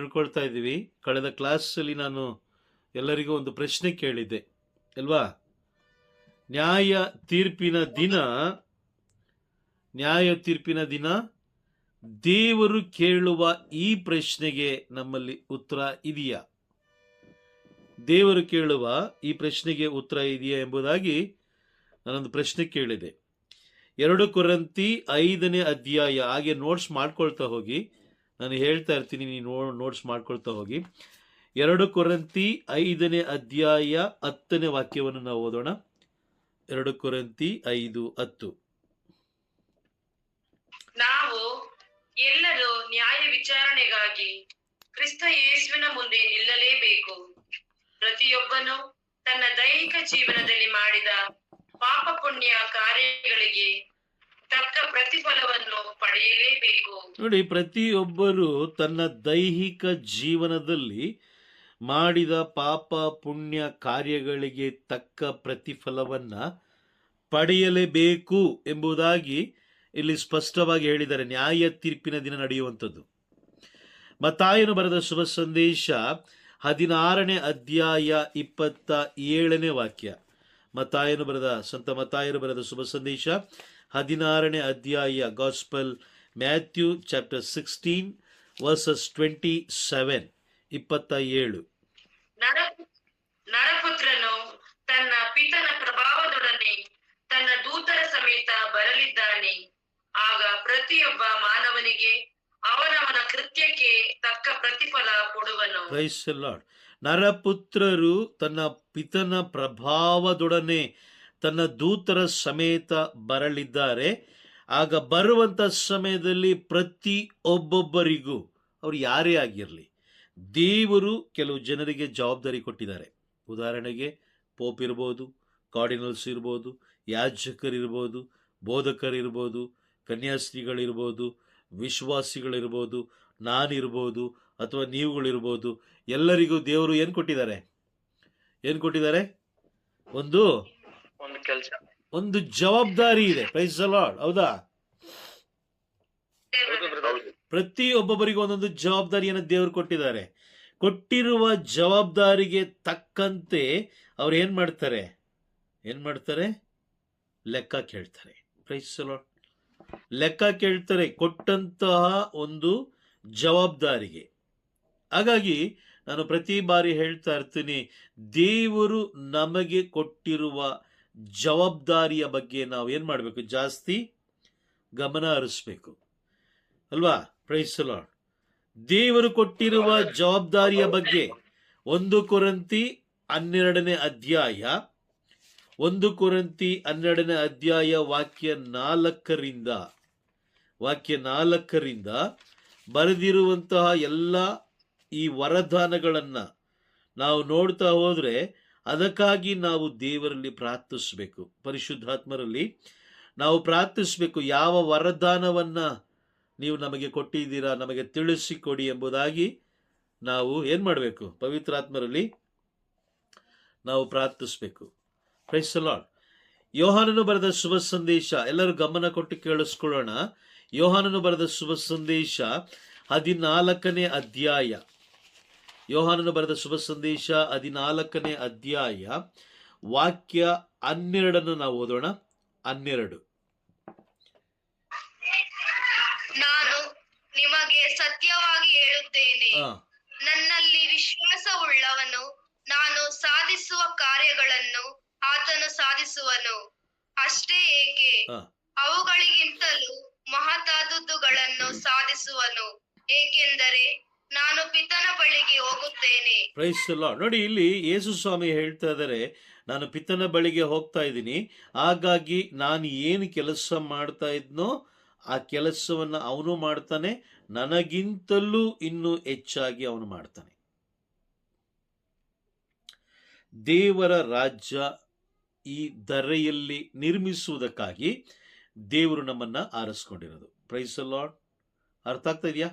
ತಿಳ್ಕೊಳ್ತಾ ಇದ್ದೀವಿ. ಕಳೆದ ಕ್ಲಾಸಲ್ಲಿ ನಾನು ಎಲ್ಲರಿಗೂ ಒಂದು ಪ್ರಶ್ನೆ ಕೇಳಿದ್ದೆ ಅಲ್ವಾ? ನ್ಯಾಯ ತೀರ್ಪಿನ ದಿನ ದೇವರು ಕೇಳುವ ಈ ಪ್ರಶ್ನೆಗೆ ನಮ್ಮಲ್ಲಿ ಉತ್ತರ ಇದೆಯಾ? ದೇವರು ಕೇಳುವ ಈ ಪ್ರಶ್ನೆಗೆ ಉತ್ತರ ಇದೆಯಾ ಎಂಬುದಾಗಿ ನಾನೊಂದು ಪ್ರಶ್ನೆ ಕೇಳಿದೆ. 2 ಕೊರಿಂಥಿ 5ನೇ ಅಧ್ಯಾಯ, ಹಾಗೆ ನೋಟ್ಸ್ ಮಾಡ್ಕೊಳ್ತಾ ಹೋಗಿ, ನಾನು ಹೇಳ್ತಾ ಇರ್ತೀನಿ, ನೀವು ನೋಟ್ಸ್ ಮಾಡ್ಕೊಳ್ತಾ ಹೋಗಿ. 2 ಕೊರಿಂಥಿ 5ನೇ ಅಧ್ಯಾಯ 10ನೇ ವಾಕ್ಯವನ್ನು ನಾವು ಓದೋಣ. 2 ಕೊರಿಂಥಿ 5:10. ನಾವು ಎಲ್ಲರೂ ನ್ಯಾಯ ವಿಚಾರಣೆಗಾಗಿ ಕ್ರಿಸ್ತ ಯೇಸುವಿನ ಮುಂದೆ ನಿಲ್ಲಲೇಬೇಕು. ಪ್ರತಿಯೊಬ್ಬನು ತನ್ನ ದೈಹಿಕ ಜೀವನದಲ್ಲಿ ಮಾಡಿದ ಪಾಪ ಪುಣ್ಯ ಕಾರ್ಯಗಳಿಗೆ ತಕ್ಕ ಪ್ರತಿಫಲವನ್ನು ಪಡೆಯಲೇಬೇಕು. ನೋಡಿ, ಪ್ರತಿಯೊಬ್ಬರು ತನ್ನ ದೈಹಿಕ ಜೀವನದಲ್ಲಿ ಮಾಡಿದ ಪಾಪ ಪುಣ್ಯ ಕಾರ್ಯಗಳಿಗೆ ತಕ್ಕ ಪ್ರತಿಫಲವನ್ನ ಪಡೆಯಲೇಬೇಕು ಎಂಬುದಾಗಿ ಇಲ್ಲಿ ಸ್ಪಷ್ಟವಾಗಿ ಹೇಳಿದ್ದಾರೆ. ನ್ಯಾಯ ತೀರ್ಪಿನ ದಿನ ನಡೆಯುವಂಥದ್ದು. ಮತ್ತಾಯನು ಬರೆದ ಶುಭ ಸಂದೇಶ 16ನೇ ಅಧ್ಯಾಯ 27ನೇ ವಾಕ್ಯ. ಸಂತ ಮತ್ತಾಯನು ಬರೆದ ಶುಭ ಸಂದೇಶ 16ನೇ ಅಧ್ಯಾಯ, ಗಾಸ್ಪಲ್ ಮ್ಯಾಥ್ಯೂ ಚಾಪ್ಟರ್ 16 ವರ್ಸಸ್ 27. ನರಪುತ್ರನು ತನ್ನ ಪಿತನ ಪ್ರಭಾವದೊಡನೆ ತನ್ನ ದೂತರ ಸಮೇತ ಬರಲಿದ್ದಾನೆ. ಆಗ ಪ್ರತಿಯೊಬ್ಬ ಮಾನವನಿಗೆ ಅವನವನ ಕೃತ್ಯಕ್ಕೆ ತಕ್ಕ ಪ್ರತಿಫಲ ಕೊಡುವನು. Price the lord. ನರಪುತ್ರರು ತನ್ನ ಪಿತನ ಪ್ರಭಾವದೊಡನೆ ತನ್ನ ದೂತರ ಸಮೇತ ಬರಲಿದ್ದಾರೆ. ಆಗ ಬರುವಂತ ಸಮಯದಲ್ಲಿ ಒಬ್ಬೊಬ್ಬರಿಗೂ, ಅವ್ರು ಯಾರೇ ಆಗಿರಲಿ, ದೇವರು ಕೆಲವು ಜನರಿಗೆ ಜವಾಬ್ದಾರಿ ಕೊಟ್ಟಿದ್ದಾರೆ. ಉದಾಹರಣೆಗೆ ಪೋಪ್ ಇರ್ಬೋದು, ಕಾರ್ಡಿನಲ್ಸ್ ಇರ್ಬೋದು, ಯಾಜಕರಿರ್ಬೋದು, ಬೋಧಕರಿರ್ಬೋದು, ಕನ್ಯಾಸ್ತ್ರೀಗಳಿರ್ಬೋದು, ವಿಶ್ವಾಸಿಗಳಿರ್ಬೋದು, ನಾನಿರ್ಬೋದು, ಅಥವಾ ನೀವುಗಳಿರ್ಬೋದು. ಎಲ್ಲರಿಗೂ ದೇವರು ಏನು ಕೊಟ್ಟಿದ್ದಾರೆ? ಒಂದು ಜವಾಬ್ದಾರಿ ಇದೆ. Praise the Lord. ಹೌದಾ? ಪ್ರತಿಯೊಬ್ಬೊಬ್ಬರಿಗೂ ಒಂದೊಂದು ಜವಾಬ್ದಾರಿಯನ್ನು ದೇವರು ಕೊಟ್ಟಿದ್ದಾರೆ. ಕೊಟ್ಟಿರುವ ಜವಾಬ್ದಾರಿಗೆ ತಕ್ಕಂತೆ ಅವ್ರು ಏನ್ ಮಾಡ್ತಾರೆ? ಲೆಕ್ಕ ಕೇಳ್ತಾರೆ. Praise the Lord. ಲೆಕ್ಕ ಕೇಳ್ತಾರೆ ಕೊಟ್ಟಂತಹ ಒಂದು ಜವಾಬ್ದಾರಿಗೆ. ಹಾಗಾಗಿ ನಾನು ಪ್ರತಿ ಬಾರಿ ಹೇಳ್ತಾ ಇರ್ತೀನಿ, ದೇವರು ನಮಗೆ ಕೊಟ್ಟಿರುವ ಜವಾಬ್ದಾರಿಯ ಬಗ್ಗೆ ನಾವು ಏನ್ ಮಾಡಬೇಕು? ಜಾಸ್ತಿ ಗಮನ ಹರಿಸ್ಬೇಕು ಅಲ್ವಾ? Praise the Lord. ದೇವರು ಕೊಟ್ಟಿರುವ ಜವಾಬ್ದಾರಿಯ ಬಗ್ಗೆ 1 ಕೊರಿಂಥಿ 12ನೇ ಅಧ್ಯಾಯ ವಾಕ್ಯ 4ರಿಂದ ಬರೆದಿರುವಂತಹ ಎಲ್ಲ ಈ ವರದಾನಗಳನ್ನ ನಾವು ನೋಡ್ತಾ ಹೋದ್ರೆ, ಅದಕ್ಕಾಗಿ ನಾವು ದೇವರಲ್ಲಿ ಪ್ರಾರ್ಥಿಸಬೇಕು. ಪರಿಶುದ್ಧಾತ್ಮರಲ್ಲಿ ನಾವು ಪ್ರಾರ್ಥಿಸಬೇಕು. ಯಾವ ವರದಾನವನ್ನ ನೀವು ನಮಗೆ ಕೊಟ್ಟಿದ್ದೀರಾ, ನಮಗೆ ತಿಳಿಸಿಕೊಡಿ ಎಂಬುದಾಗಿ ನಾವು ಏನ್ ಮಾಡಬೇಕು? ಪವಿತ್ರಾತ್ಮರಲ್ಲಿ ನಾವು ಪ್ರಾರ್ಥಿಸಬೇಕು. Price the lord. ಯೋಹಾನನು ಬರೆದ ಶುಭ ಸಂದೇಶ, ಎಲ್ಲರೂ ಗಮನ ಕೊಟ್ಟು ಕೇಳಿಸ್ಕೊಳ್ಳೋಣ. ಯೋಹಾನನು ಬರೆದ ಶುಭ ಸಂದೇಶ 14ನೇ ಅಧ್ಯಾಯ, ವಾಕ್ಯ 12 ನಾವು ಓದೋಣ. 12. ನಾನು ನಿಮಗೆ ಸತ್ಯವಾಗಿ ಹೇಳುತ್ತೇನೆ, ನನ್ನಲ್ಲಿ ವಿಶ್ವಾಸವುಳ್ಳವನು ನಾನು ಸಾಧಿಸುವ ಕಾರ್ಯಗಳನ್ನು ಆತನು ಸಾಧಿಸುವನು. ಅಷ್ಟೇ ಏಕೆ, ಅವುಗಳಿಗಿಂತಲೂ ಮಹತ್ತಾದವುಗಳನ್ನು ಸಾಧಿಸುವನು, ಏಕೆಂದರೆ ನಾನು ಪಿತನ ಬಳಿಗೆ ಹೋಗುತ್ತೇನೆ. Praise the Lord. ನೋಡಿ, ಇಲ್ಲಿ ಯೇಸು ಸ್ವಾಮಿ ಹೇಳ್ತಾ ಇದ್ದಾರೆ, ನಾನು ಪಿತನ ಬಳಿಗೆ ಹೋಗ್ತಾ ಇದ್ದೀನಿ, ಹಾಗಾಗಿ ನಾನು ಏನು ಕೆಲಸ ಮಾಡ್ತಾ ಇದ್ನೋ ಆ ಕೆಲಸವನ್ನ ಅವನು ಮಾಡ್ತಾನೆ, ನನಗಿಂತಲೂ ಇನ್ನೂ ಹೆಚ್ಚಾಗಿ ಅವನು ಮಾಡ್ತಾನೆ. ದೇವರ ರಾಜ್ಯ ಈ ಧರೆಯಲ್ಲಿ ನಿರ್ಮಿಸುವುದಕ್ಕಾಗಿ ದೇವರು ನಮ್ಮನ್ನ ಆರಿಸ್ಕೊಂಡಿರೋದು. Price the Lord. ಅರ್ಥ ಆಗ್ತಾ ಇದೆಯಾ?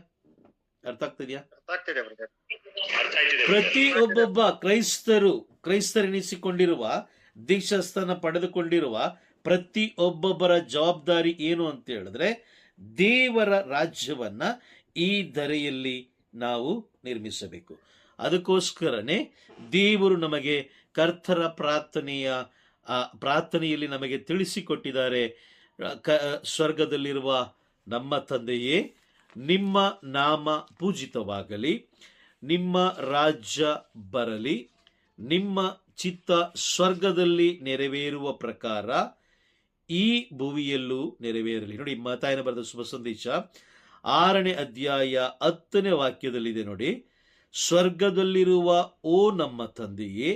ಪ್ರತಿಯೊಬ್ಬೊಬ್ಬ ಕ್ರೈಸ್ತರೆನಿಸಿಕೊಂಡಿರುವ, ದೀಕ್ಷಾಸ್ಥಾನ ಪಡೆದುಕೊಂಡಿರುವ ಪ್ರತಿಯೊಬ್ಬೊಬ್ಬರ ಜವಾಬ್ದಾರಿ ಏನು ಅಂತ ಹೇಳಿದ್ರೆ, ದೇವರ ರಾಜ್ಯವನ್ನ ಈ ಧರೆಯಲ್ಲಿ ನಾವು ನಿರ್ಮಿಸಬೇಕು. ಅದಕ್ಕೋಸ್ಕರನೇ ದೇವರು ನಮಗೆ ಕರ್ತರ ಪ್ರಾರ್ಥನೆಯಲ್ಲಿ ನಮಗೆ ತಿಳಿಸಿಕೊಟ್ಟಿದ್ದಾರೆ. ಸ್ವರ್ಗದಲ್ಲಿರುವ ನಮ್ಮ ತಂದೆಯೇ, ನಿಮ್ಮ ನಾಮ ಪೂಜಿತವಾಗಲಿ, ನಿಮ್ಮ ರಾಜ್ಯ ಬರಲಿ, ನಿಮ್ಮ ಚಿತ್ತ ಸ್ವರ್ಗದಲ್ಲಿ ನೆರವೇರುವ ಪ್ರಕಾರ ಈ ಭುವಿಯಲ್ಲೂ ನೆರವೇರಲಿ. ನೋಡಿ, ಮತ್ತಾಯನ ಬರೆದ ಶುಭ ಸಂದೇಶ 6ನೇ ಅಧ್ಯಾಯ 10ನೇ ವಾಕ್ಯದಲ್ಲಿದೆ ನೋಡಿ. ಸ್ವರ್ಗದಲ್ಲಿರುವ ಓ ನಮ್ಮ ತಂದೆಯೇ,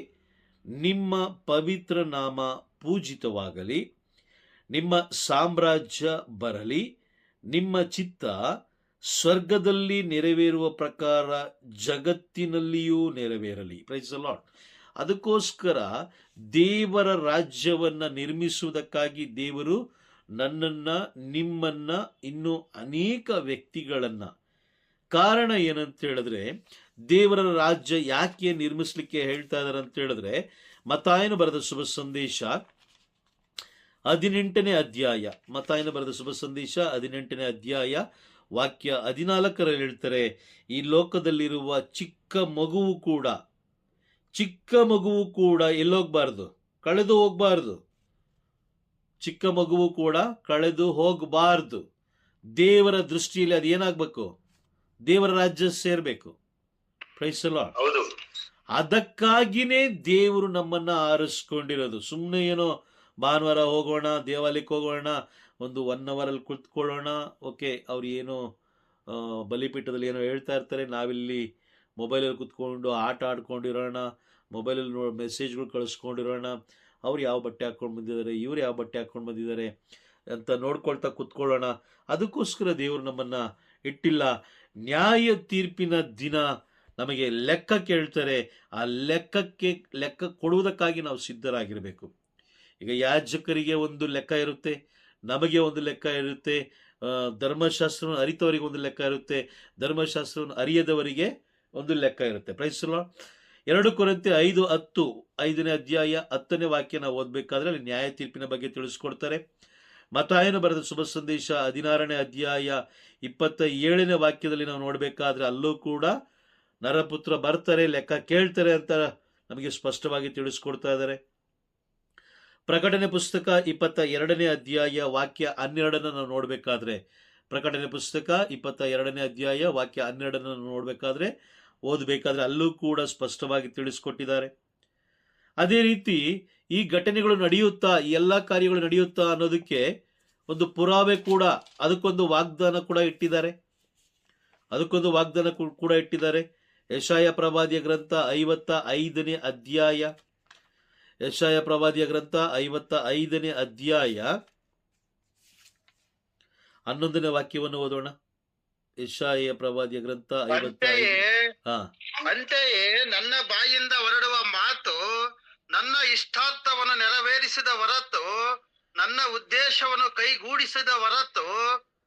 ನಿಮ್ಮ ಪವಿತ್ರ ನಾಮ ಪೂಜಿತವಾಗಲಿ, ನಿಮ್ಮ ಸಾಮ್ರಾಜ್ಯ ಬರಲಿ, ನಿಮ್ಮ ಚಿತ್ತ ಸ್ವರ್ಗದಲ್ಲಿ ನೆರವೇರುವ ಪ್ರಕಾರ ಜಗತ್ತಿನಲ್ಲಿಯೂ ನೆರವೇರಲಿ. Praise the Lord. ಅದಕ್ಕೋಸ್ಕರ ದೇವರ ರಾಜ್ಯವನ್ನ ನಿರ್ಮಿಸುವುದಕ್ಕಾಗಿ ದೇವರು ನನ್ನನ್ನ, ನಿಮ್ಮನ್ನ, ಇನ್ನೂ ಅನೇಕ ವ್ಯಕ್ತಿಗಳನ್ನ, ಕಾರಣ ಏನಂತ ಹೇಳಿದ್ರೆ, ದೇವರ ರಾಜ್ಯ ಯಾಕೆ ನಿರ್ಮಿಸ್ಲಿಕ್ಕೆ ಹೇಳ್ತಾ ಇದ್ದಾರೆ ಅಂತ ಹೇಳಿದ್ರೆ, ಮತ್ತಾಯನ ಬರೆದ ಶುಭ ಸಂದೇಶ 18ನೇ ಅಧ್ಯಾಯ, ಮತ್ತಾಯನ ಬರೆದ ಶುಭ ಸಂದೇಶ 18ನೇ ಅಧ್ಯಾಯ ವಾಕ್ಯ 14ರಲ್ಲಿ ಹೇಳ್ತಾರೆ, ಈ ಲೋಕದಲ್ಲಿರುವ ಚಿಕ್ಕ ಮಗುವು ಕೂಡ ಎಲ್ಲೋಗ್ಬಾರ್ದು, ಕಳೆದು ಹೋಗ್ಬಾರ್ದು. ಚಿಕ್ಕ ಮಗುವು ಕೂಡ ಕಳೆದು ಹೋಗಬಾರ್ದು. ದೇವರ ದೃಷ್ಟಿಯಲ್ಲಿ ಅದು ಏನಾಗ್ಬೇಕು? ದೇವರ ರಾಜ್ಯ ಸೇರ್ಬೇಕು. Praise the Lord. ಅದಕ್ಕಾಗಿನೇ ದೇವರು ನಮ್ಮನ್ನ ಆರಿಸ್ಕೊಂಡಿರೋದು. ಸುಮ್ಮನೆ ಏನೋ ಭಾನುವಾರ ಹೋಗೋಣ, ದೇವಾಲಯಕ್ಕೆ ಹೋಗೋಣ, ಒಂದು 1 hour ಅಲ್ಲಿ ಕುತ್ಕೊಳ್ಳೋಣ, ಓಕೆ, ಅವ್ರು ಏನೋ ಬಲಿಪೀಠದಲ್ಲಿ ಏನೋ ಹೇಳ್ತಾ ಇರ್ತಾರೆ, ನಾವಿಲ್ಲಿ ಮೊಬೈಲಲ್ಲಿ ಕುತ್ಕೊಂಡು ಆಟ ಆಡ್ಕೊಂಡಿರೋಣ, ಮೊಬೈಲಲ್ಲಿ ಮೆಸೇಜ್ಗಳು ಕಳಿಸ್ಕೊಂಡಿರೋಣ, ಅವ್ರು ಯಾವ ಬಟ್ಟೆ ಹಾಕ್ಕೊಂಡು ಬಂದಿದ್ದಾರೆ, ಇವ್ರು ಯಾವ ಬಟ್ಟೆ ಹಾಕ್ಕೊಂಡು ಬಂದಿದ್ದಾರೆ ಅಂತ ನೋಡ್ಕೊಳ್ತಾ ಕುತ್ಕೊಳ್ಳೋಣ. ಅದಕ್ಕೋಸ್ಕರ ದೇವರು ನಮ್ಮನ್ನ ಇಟ್ಟಿಲ್ಲ. ನ್ಯಾಯ ತೀರ್ಪಿನ ದಿನ ನಮಗೆ ಲೆಕ್ಕ ಕೇಳ್ತಾರೆ. ಆ ಲೆಕ್ಕ ಕೊಡುವುದಕ್ಕಾಗಿ ನಾವು ಸಿದ್ಧರಾಗಿರಬೇಕು. ಈಗ ಯಾಜಕರಿಗೆ ಒಂದು ಲೆಕ್ಕ ಇರುತ್ತೆ, ನಮಗೆ ಒಂದು ಲೆಕ್ಕ ಇರುತ್ತೆ, ಧರ್ಮಶಾಸ್ತ್ರವನ್ನು ಅರಿತವರಿಗೆ ಒಂದು ಲೆಕ್ಕ ಇರುತ್ತೆ, ಧರ್ಮಶಾಸ್ತ್ರವನ್ನು ಅರಿಯದವರಿಗೆ ಒಂದು ಲೆಕ್ಕ ಇರುತ್ತೆ. Price the lord. 2 ಕೊರಿಂಥಿ 5:10, 5ನೇ ಅಧ್ಯಾಯ 10ನೇ ವಾಕ್ಯ ನಾವು ಓದಬೇಕಾದ್ರೆ ಅಲ್ಲಿ ನ್ಯಾಯ ತೀರ್ಪಿನ ಬಗ್ಗೆ ತಿಳಿಸ್ಕೊಡ್ತಾರೆ. ಮತ್ತಾಯನ ಬರೆದ ಶುಭ ಸಂದೇಶ 16ನೇ ಅಧ್ಯಾಯ 27ನೇ ವಾಕ್ಯದಲ್ಲಿ ನಾವು ನೋಡಬೇಕಾದ್ರೆ ಅಲ್ಲೂ ಕೂಡ ನರಪುತ್ರ ಬರ್ತಾರೆ, ಲೆಕ್ಕ ಕೇಳ್ತಾರೆ ಅಂತ ನಮಗೆ ಸ್ಪಷ್ಟವಾಗಿ ತಿಳಿಸ್ಕೊಡ್ತಾ ಇದ್ದಾರೆ. ಪ್ರಕಟಣೆ ಪುಸ್ತಕ 22ನೇ ಅಧ್ಯಾಯ ವಾಕ್ಯ 12 ನಾವು ನೋಡಬೇಕಾದ್ರೆ, ಪ್ರಕಟಣೆ ಪುಸ್ತಕ 22ನೇ ಅಧ್ಯಾಯ ವಾಕ್ಯ 12 ನೋಡಬೇಕಾದ್ರೆ, ಓದಬೇಕಾದ್ರೆ ಅಲ್ಲೂ ಕೂಡ ಸ್ಪಷ್ಟವಾಗಿ ತಿಳಿಸ್ಕೊಟ್ಟಿದ್ದಾರೆ. ಅದೇ ರೀತಿ ಈ ಘಟನೆಗಳು ನಡೆಯುತ್ತಾ, ಈ ಎಲ್ಲ ಕಾರ್ಯಗಳು ನಡೆಯುತ್ತಾ ಅನ್ನೋದಕ್ಕೆ ಒಂದು ಪುರಾವೆ ಕೂಡ, ಅದಕ್ಕೊಂದು ವಾಗ್ದಾನ ಕೂಡ ಇಟ್ಟಿದ್ದಾರೆ. ಯೆಶಾಯ ಪ್ರವಾದಿಯ ಗ್ರಂಥ 55ನೇ ಅಧ್ಯಾಯ, ಯೆಶಾಯ ಪ್ರವಾದಿಯ ಗ್ರಂಥ 55ನೇ ಅಧ್ಯಾಯ 11ನೇ ವಾಕ್ಯವನ್ನು ಓದೋಣ. ಯೆಶಾಯ ಪ್ರವಾದಿಯ ಗ್ರಂಥ 55. ಅಂತೆಯೇ ನನ್ನ ಬಾಯಿಂದ ಹೊರಡುವ ಮಾತು ನನ್ನ ಇಷ್ಟಾರ್ಥವನ್ನು ನೆರವೇರಿಸಿದ ಹೊರತು, ನನ್ನ ಉದ್ದೇಶವನ್ನು ಕೈಗೂಡಿಸಿದ ಹೊರತು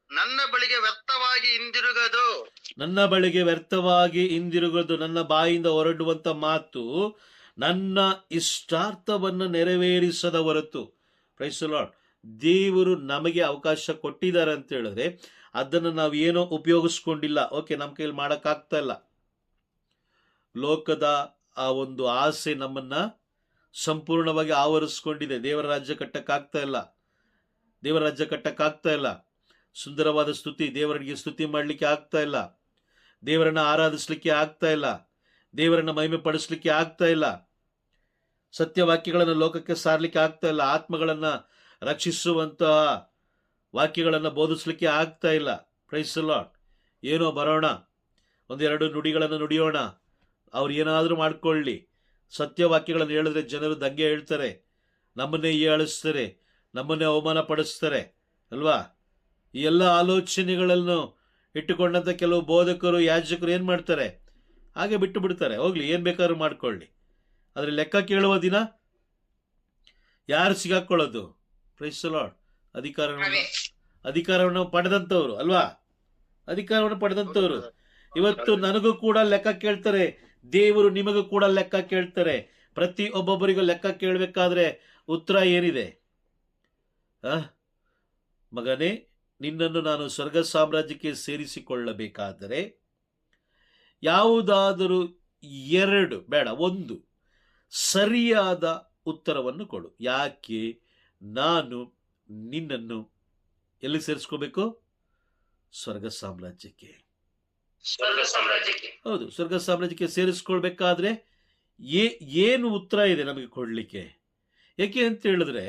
ನನ್ನ ಬಳಿಗೆ ವ್ಯರ್ಥವಾಗಿ ಹಿಂದಿರುಗದು. ನನ್ನ ಬಾಯಿಂದ ಹೊರಡುವಂತ ಮಾತು ನನ್ನ ಇಷ್ಟಾರ್ಥವನ್ನು ನೆರವೇರಿಸದ ಹೊರತು. Praise the Lord. ದೇವರು ನಮಗೆ ಅವಕಾಶ ಕೊಟ್ಟಿದ್ದಾರೆ ಅಂತ ಹೇಳಿದ್ರೆ ಅದನ್ನು ನಾವು ಏನೋ ಉಪಯೋಗಿಸ್ಕೊಂಡಿಲ್ಲ, ಓಕೆ, ನಮ್ಮ ಕೈಯಲ್ಲಿ ಮಾಡೋಕ್ಕಾಗ್ತಾ ಇಲ್ಲ. ಲೋಕದ ಆ ಒಂದು ಆಸೆ ನಮ್ಮನ್ನ ಸಂಪೂರ್ಣವಾಗಿ ಆವರಿಸ್ಕೊಂಡಿದೆ. ದೇವರ ರಾಜ್ಯ ಕಟ್ಟಕ್ಕಾಗ್ತಾ ಇಲ್ಲ. ಸುಂದರವಾದ ಸ್ತುತಿ, ದೇವರಿಗೆ ಸ್ತುತಿ ಮಾಡಲಿಕ್ಕೆ ಆಗ್ತಾ ಇಲ್ಲ, ದೇವರನ್ನ ಆರಾಧಿಸ್ಲಿಕ್ಕೆ ಆಗ್ತಾ ಇಲ್ಲ, ದೇವರನ್ನ ಮಹಿಮೆ ಪಡಿಸ್ಲಿಕ್ಕೆ ಆಗ್ತಾ ಇಲ್ಲ, ಸತ್ಯವಾಕ್ಯಗಳನ್ನು ಲೋಕಕ್ಕೆ ಸಾರಲಿಕ್ಕೆ ಆಗ್ತಾ ಇಲ್ಲ, ಆತ್ಮಗಳನ್ನ ರಕ್ಷಿಸುವಂತಹ ವಾಕ್ಯಗಳನ್ನು ಬೋಧಿಸ್ಲಿಕ್ಕೆ ಆಗ್ತಾ ಇಲ್ಲ. Praise the Lord. ಏನೋ ಬರೋಣ, 1-2 ನುಡಿಗಳನ್ನು ನುಡಿಯೋಣ, ಅವ್ರು ಏನಾದರೂ ಮಾಡ್ಕೊಳ್ಳಿ. ಸತ್ಯವಾಕ್ಯಗಳನ್ನು ಹೇಳಿದ್ರೆ ಜನರು ದಂಗೆ ಹೇಳ್ತಾರೆ, ನಮ್ಮನ್ನೇ ಹೀಯಾಳಿಸ್ತಾರೆ, ನಮ್ಮನ್ನೇ ಅವಮಾನ ಪಡಿಸ್ತಾರೆ ಅಲ್ವಾ? ಈ ಎಲ್ಲ ಆಲೋಚನೆಗಳನ್ನು ಇಟ್ಟುಕೊಂಡಂತ ಕೆಲವು ಬೋಧಕರು, ಯಾಜಕರು ಏನ್ ಮಾಡ್ತಾರೆ? ಹಾಗೆ ಬಿಟ್ಟು ಬಿಡ್ತಾರೆ, ಹೋಗ್ಲಿ, ಏನ್ ಬೇಕಾದ್ರೂ ಮಾಡ್ಕೊಳ್ಳಿ. ಆದ್ರೆ ಲೆಕ್ಕ ಕೇಳುವ ದಿನ ಯಾರು ಸಿಗಾಕೊಳ್ಳೋದು? Price the lord. ಅಧಿಕಾರವನ್ನು ಪಡೆದಂತವ್ರು ಅಲ್ವಾ? ಅಧಿಕಾರವನ್ನು ಪಡೆದಂತವ್ರು ಇವತ್ತು ನನಗೂ ಕೂಡ ಲೆಕ್ಕ ಕೇಳ್ತಾರೆ, ದೇವರು ನಿಮಗೂ ಕೂಡ ಲೆಕ್ಕ ಕೇಳ್ತಾರೆ. ಪ್ರತಿ ಒಬ್ಬೊಬ್ಬರಿಗೂ ಲೆಕ್ಕ ಕೇಳಬೇಕಾದ್ರೆ ಉತ್ತರ ಏನಿದೆ? ಮಗನೇ, ನಿನ್ನನ್ನು ನಾನು ಸ್ವರ್ಗ ಸಾಮ್ರಾಜ್ಯಕ್ಕೆ ಸೇರಿಸಿಕೊಳ್ಳಬೇಕಾದರೆ ಯಾವುದಾದರೂ 2 ಬೇಡ, 1 ಸರಿಯಾದ ಉತ್ತರವನ್ನು ಕೊಡು. ಯಾಕೆ ನಾನು ನಿನ್ನನ್ನು ಎಲ್ಲಿ ಸೇರಿಸ್ಕೋಬೇಕು? ಸ್ವರ್ಗ ಸಾಮ್ರಾಜ್ಯಕ್ಕೆ. ಹೌದು, ಸ್ವರ್ಗ ಸಾಮ್ರಾಜ್ಯಕ್ಕೆ ಸೇರಿಸ್ಕೊಳ್ಬೇಕಾದ್ರೆ ಏನು ಉತ್ತರ ಇದೆ ನಮಗೆ ಕೊಡ್ಲಿಕ್ಕೆ? ಯಾಕೆ ಅಂತ ಹೇಳಿದ್ರೆ,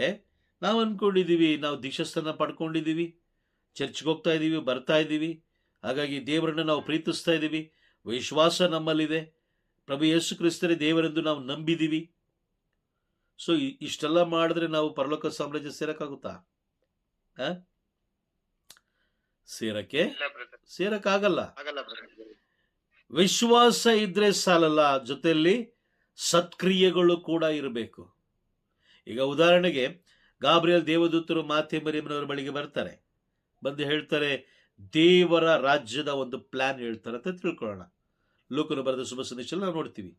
ನಾವು ಅಂದ್ಕೊಂಡಿದ್ದೀವಿ ನಾವು ದೀಕ್ಷಾಸ್ಥಾನ ಪಡ್ಕೊಂಡಿದ್ದೀವಿ, ಚರ್ಚ್ಗೆ ಹೋಗ್ತಾ ಇದ್ದೀವಿ, ಬರ್ತಾ ಇದ್ದೀವಿ, ಹಾಗಾಗಿ ದೇವರನ್ನು ನಾವು ಪ್ರೀತಿಸ್ತಾ ಇದ್ದೀವಿ, ವಿಶ್ವಾಸ ನಮ್ಮಲ್ಲಿದೆ, ಪ್ರಭು ಯೇಸು ಕ್ರಿಸ್ತರೇ ದೇವರೆಂದು ನಾವು ನಂಬಿದ್ದೀವಿ. ಸೊ ಇಷ್ಟೆಲ್ಲ ಮಾಡಿದ್ರೆ ನಾವು ಪರಲೋಕ ಸಾಮ್ರಾಜ್ಯ ಸೇರಕ್ಕಾಗುತ್ತಾ? ಸೇರಕ್ಕಾಗಲ್ಲ. ವಿಶ್ವಾಸ ಇದ್ರೆ ಸಾಲಲ್ಲ, ಜೊತೆಯಲ್ಲಿ ಸತ್ಕ್ರಿಯೆಗಳು ಕೂಡ ಇರಬೇಕು. ಈಗ ಉದಾಹರಣೆಗೆ ಗಾಬ್ರಿಯಲ್ ದೇವದೂತರು ಮಾತೆ ಮರಿಯಮ್ಮನವರ ಬಳಿಗೆ ಬರ್ತಾರೆ, ಬಂದು ಹೇಳ್ತಾರೆ ದೇವರ ರಾಜ್ಯದ ಒಂದು ಪ್ಲಾನ್ ಹೇಳ್ತಾರೆ ಅಂತ ತಿಳ್ಕೊಳ್ಳೋಣ. ಲೂಕನು ಬರೆದ ಶುಭ ಸಂದೇಶದಲ್ಲಿ ನಾವು ನೋಡ್ತೀವಿ.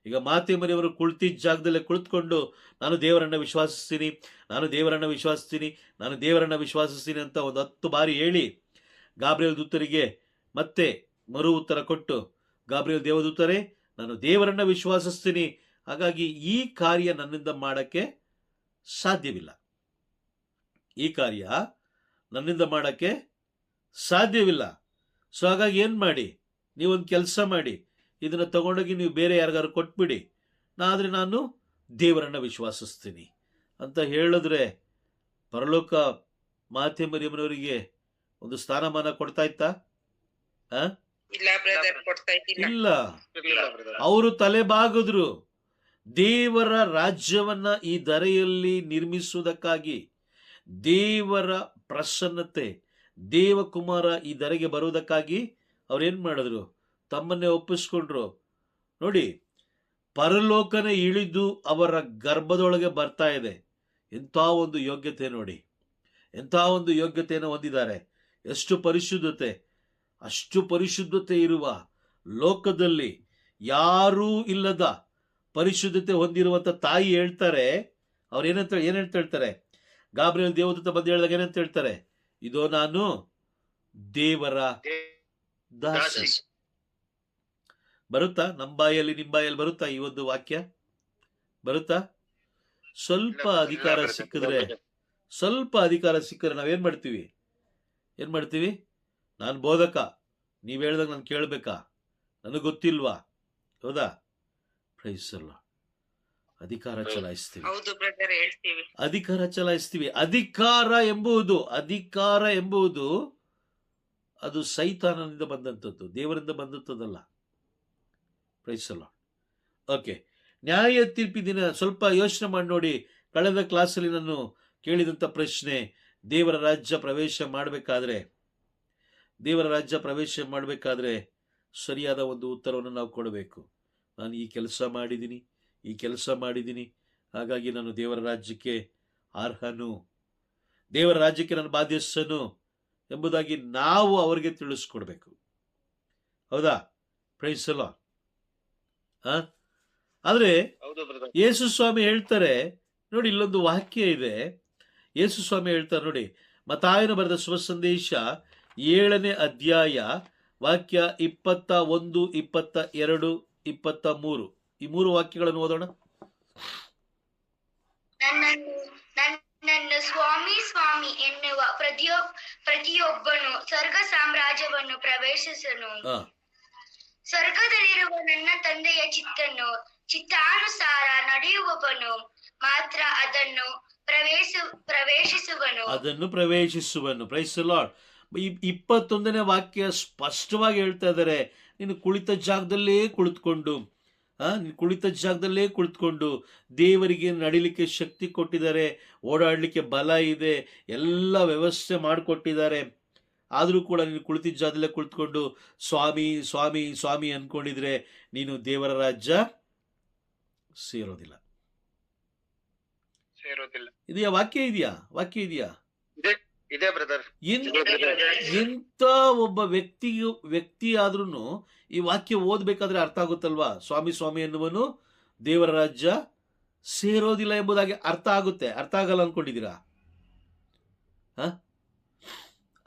ಈಗ ಮಾತೆ ಮರಿಯವರು ಕುಳಿತಿದ್ದ ಜಾಗದಲ್ಲೇ ಕುಳಿತುಕೊಂಡು ನಾನು ದೇವರನ್ನ ವಿಶ್ವಾಸಿಸ್ತೀನಿ, ನಾನು ದೇವರನ್ನ ವಿಶ್ವಾಸಿಸ್ತೀನಿ, ನಾನು ದೇವರನ್ನ ವಿಶ್ವಾಸಿಸ್ತೀನಿ ಅಂತ ಒಂದು 10 ಬಾರಿ ಹೇಳಿ ಗಾಬ್ರಿಯಲ್ ದೂತರಿಗೆ ಮತ್ತೆ ಮರು ಉತ್ತರ ಕೊಟ್ಟು, ಗಾಬ್ರಿಯಲ್ ದೇವದೂತರೇ ನಾನು ದೇವರನ್ನ ವಿಶ್ವಾಸಿಸ್ತೀನಿ, ಹಾಗಾಗಿ ಈ ಕಾರ್ಯ ನನ್ನಿಂದ ಮಾಡಕ್ಕೆ ಸಾಧ್ಯವಿಲ್ಲ, ಈ ಕಾರ್ಯ ನನ್ನಿಂದ ಮಾಡಕ್ಕೆ ಸಾಧ್ಯವಿಲ್ಲ. ಸೊ ಹಾಗಾಗಿ ಏನು ಮಾಡಿ, ನೀವೊಂದು ಕೆಲಸ ಮಾಡಿ, ಇದನ್ನು ತಗೊಂಡೋಗಿ ನೀವು ಬೇರೆ ಯಾರಿಗಾರು ಕೊಟ್ಬಿಡಿ, ಆದರೆ ನಾನು ದೇವರನ್ನ ವಿಶ್ವಾಸಿಸ್ತೀನಿ ಅಂತ ಹೇಳಿದ್ರೆ ಪರಲೋಕ ಮಾತೆ ಮರಿಯಮ್ಮನವರಿಗೆ ಒಂದು ಸ್ಥಾನಮಾನ ಕೊಡ್ತಾ ಇತ್ತಾ? ಇಲ್ಲ. ಅವರು ತಲೆ ಬಾಗಿದ್ರು. ದೇವರ ರಾಜ್ಯವನ್ನ ಈ ಧರೆಯಲ್ಲಿ ನಿರ್ಮಿಸುವುದಕ್ಕಾಗಿ, ದೇವರ ಪ್ರಸನ್ನತೆ, ದೇವಕುಮಾರ ಈ ಧರೆಗೆ ಬರುವುದಕ್ಕಾಗಿ ಅವ್ರೇನ್ ಮಾಡಿದ್ರು? ತಮ್ಮನ್ನೇ ಒಪ್ಪಿಸ್ಕೊಂಡ್ರು. ನೋಡಿ, ಪರಲೋಕನೇ ಇಳಿದು ಅವರ ಗರ್ಭದೊಳಗೆ ಬರ್ತಾ ಇದೆ. ಎಂಥ ಒಂದು ಯೋಗ್ಯತೆ ನೋಡಿ, ಎಂಥ ಒಂದು ಯೋಗ್ಯತೆಯನ್ನು ಹೊಂದಿದ್ದಾರೆ. ಎಷ್ಟು ಪರಿಶುದ್ಧತೆ! ಅಷ್ಟು ಪರಿಶುದ್ಧತೆ ಇರುವ ಲೋಕದಲ್ಲಿ ಯಾರೂ ಇಲ್ಲದ ಪರಿಶುದ್ಧತೆ ಹೊಂದಿರುವಂತ ತಾಯಿ ಹೇಳ್ತಾರೆ, ಅವ್ರು ಏನ್ ಹೇಳ್ತಾರೆ? ಗಾಬ್ರಿಯಲ್ ದೇವದೂತ ಬಂದು ಹೇಳಿದಾಗ ಏನಂತ ಹೇಳ್ತಾರೆ? ಇದೋ ನಾನು ದೇವರ ದಾಸಿ. ಬರುತ್ತಾ? ನಮ್ಮ ಬಾಯಲ್ಲಿ ನಿಮ್ಮ ಬಾಯಲ್ಲಿ ಬರುತ್ತಾ ಈ ಒಂದು ವಾಕ್ಯ? ಬರುತ್ತಾ? ಸ್ವಲ್ಪ ಅಧಿಕಾರ ಸಿಕ್ಕಿದ್ರೆ ನಾವೇನ್ ಮಾಡ್ತೀವಿ? ನಾನು ಬೋಧಕ, ನೀವ್ ಹೇಳ್ದಾಗ ನಾನು ಕೇಳ್ಬೇಕಾ? ನನಗೆ ಗೊತ್ತಿಲ್ವಾ? ಹೌದಾ? ಪ್ರೈಸ್ ಅಲ್ಲ. ಅಧಿಕಾರ ಚಲಾಯಿಸ್ತೀವಿ. ಅಧಿಕಾರ ಎಂಬುದು ಅದು ಸೈತಾನನಿಂದ ಬಂದಂಥದ್ದು, ದೇವರಿಂದ ಬಂದಂಥದ್ದಲ್ಲ. ಪ್ರೈಸ್ ಅಲ್ಲ. ಓಕೆ, ನ್ಯಾಯ ತೀರ್ಪಿನ ಸ್ವಲ್ಪ ಯೋಚನೆ ಮಾಡಿ ನೋಡಿ. ಕಳೆದ ಕ್ಲಾಸಲ್ಲಿ ನಾನು ಕೇಳಿದಂಥ ಪ್ರಶ್ನೆ, ದೇವರ ರಾಜ್ಯ ಪ್ರವೇಶ ಮಾಡಬೇಕಾದ್ರೆ ಸರಿಯಾದ ಒಂದು ಉತ್ತರವನ್ನು ನಾವು ಕೊಡಬೇಕು. ನಾನು ಈ ಕೆಲಸ ಮಾಡಿದ್ದೀನಿ, ಹಾಗಾಗಿ ನಾನು ದೇವರ ರಾಜ್ಯಕ್ಕೆ ಅರ್ಹನು, ದೇವರ ರಾಜ್ಯಕ್ಕೆ ನಾನು ಬಾಧ್ಯಸ್ಥನು ಎಂಬುದಾಗಿ ನಾವು ಅವರಿಗೆ ತಿಳಿಸ್ಕೊಡ್ಬೇಕು. ಹೌದಾ? ಪ್ರೈಸ್ ಅಲ್ಲ. ಆದ್ರೆ ಯೇಸು ಸ್ವಾಮಿ ಹೇಳ್ತಾರೆ ನೋಡಿ, ಇಲ್ಲೊಂದು ವಾಕ್ಯ ಇದೆ. ಯೇಸು ಸ್ವಾಮಿ ಹೇಳ್ತಾರೆ ನೋಡಿ, ಮತ್ತಾಯನು ಬರೆದ ಶುಭ ಸಂದೇಶ 7ನೇ ಅಧ್ಯಾಯ ವಾಕ್ಯ 21, 22, 23 ಈ 3 ವಾಕ್ಯಗಳನ್ನು ಓದೋಣ. ನನ್ನನ್ನು ಸ್ವಾಮಿ ಸ್ವಾಮಿ ಎನ್ನುವ ಪ್ರತಿಯೊಬ್ಬನು ಸ್ವರ್ಗ ಸಾಮ್ರಾಜ್ಯವನ್ನು ಪ್ರವೇಶಿಸನು. ಸ್ವರ್ಗದಲ್ಲಿರುವ ನನ್ನ ತಂದೆಯ ಚಿತ್ತಾನುಸಾರ ನಡೆಯುವವನು ಮಾತ್ರ ಅದನ್ನು ಪ್ರವೇಶಿಸುವನು. Praise the Lord. 21ನೇ ವಾಕ್ಯ ಸ್ಪಷ್ಟವಾಗಿ ಹೇಳ್ತಾ ಇದ್ದಾರೆ, ನೀನು ಕುಳಿತ ಜಾಗದಲ್ಲೇ ಕುಳಿತುಕೊಂಡು ದೇವರಿಗೆ ನಡಿಲಿಕ್ಕೆ ಶಕ್ತಿ ಕೊಟ್ಟಿದ್ದಾರೆ, ಓಡಾಡ್ಲಿಕ್ಕೆ ಬಲ ಇದೆ, ಎಲ್ಲ ವ್ಯವಸ್ಥೆ ಮಾಡಿಕೊಟ್ಟಿದ್ದಾರೆ. ಆದರೂ ಕೂಡ ನೀನು ಕುಳಿತಿದ್ದ ಜಾಗದಲ್ಲೇ ಕುಳಿತುಕೊಂಡು ಸ್ವಾಮಿ ಸ್ವಾಮಿ ಸ್ವಾಮಿ ಅನ್ಕೊಂಡಿದ್ರೆ ನೀನು ದೇವರ ರಾಜ್ಯ ಸೇರೋದಿಲ್ಲ. ಇದೆಯಾ? ವಾಕ್ಯ ಇದೆಯಾ? ಇದೆ ಬ್ರದರ್. ಎಂತ ಒಬ್ಬ ವ್ಯಕ್ತಿ ಆದ್ರೂ ಈ ವಾಕ್ಯ ಓದ್ಬೇಕಾದ್ರೆ ಅರ್ಥ ಆಗುತ್ತಲ್ವಾ? ಸ್ವಾಮಿ ಸ್ವಾಮಿ ಎನ್ನುವನು ದೇವರ ರಾಜ್ಯ ಸೇರೋದಿಲ್ಲ ಎಂಬುದಾಗಿ ಅರ್ಥ ಆಗುತ್ತೆ. ಅರ್ಥ ಆಗಲ್ಲ ಅನ್ಕೊಂಡಿದ್ದೀರಾ?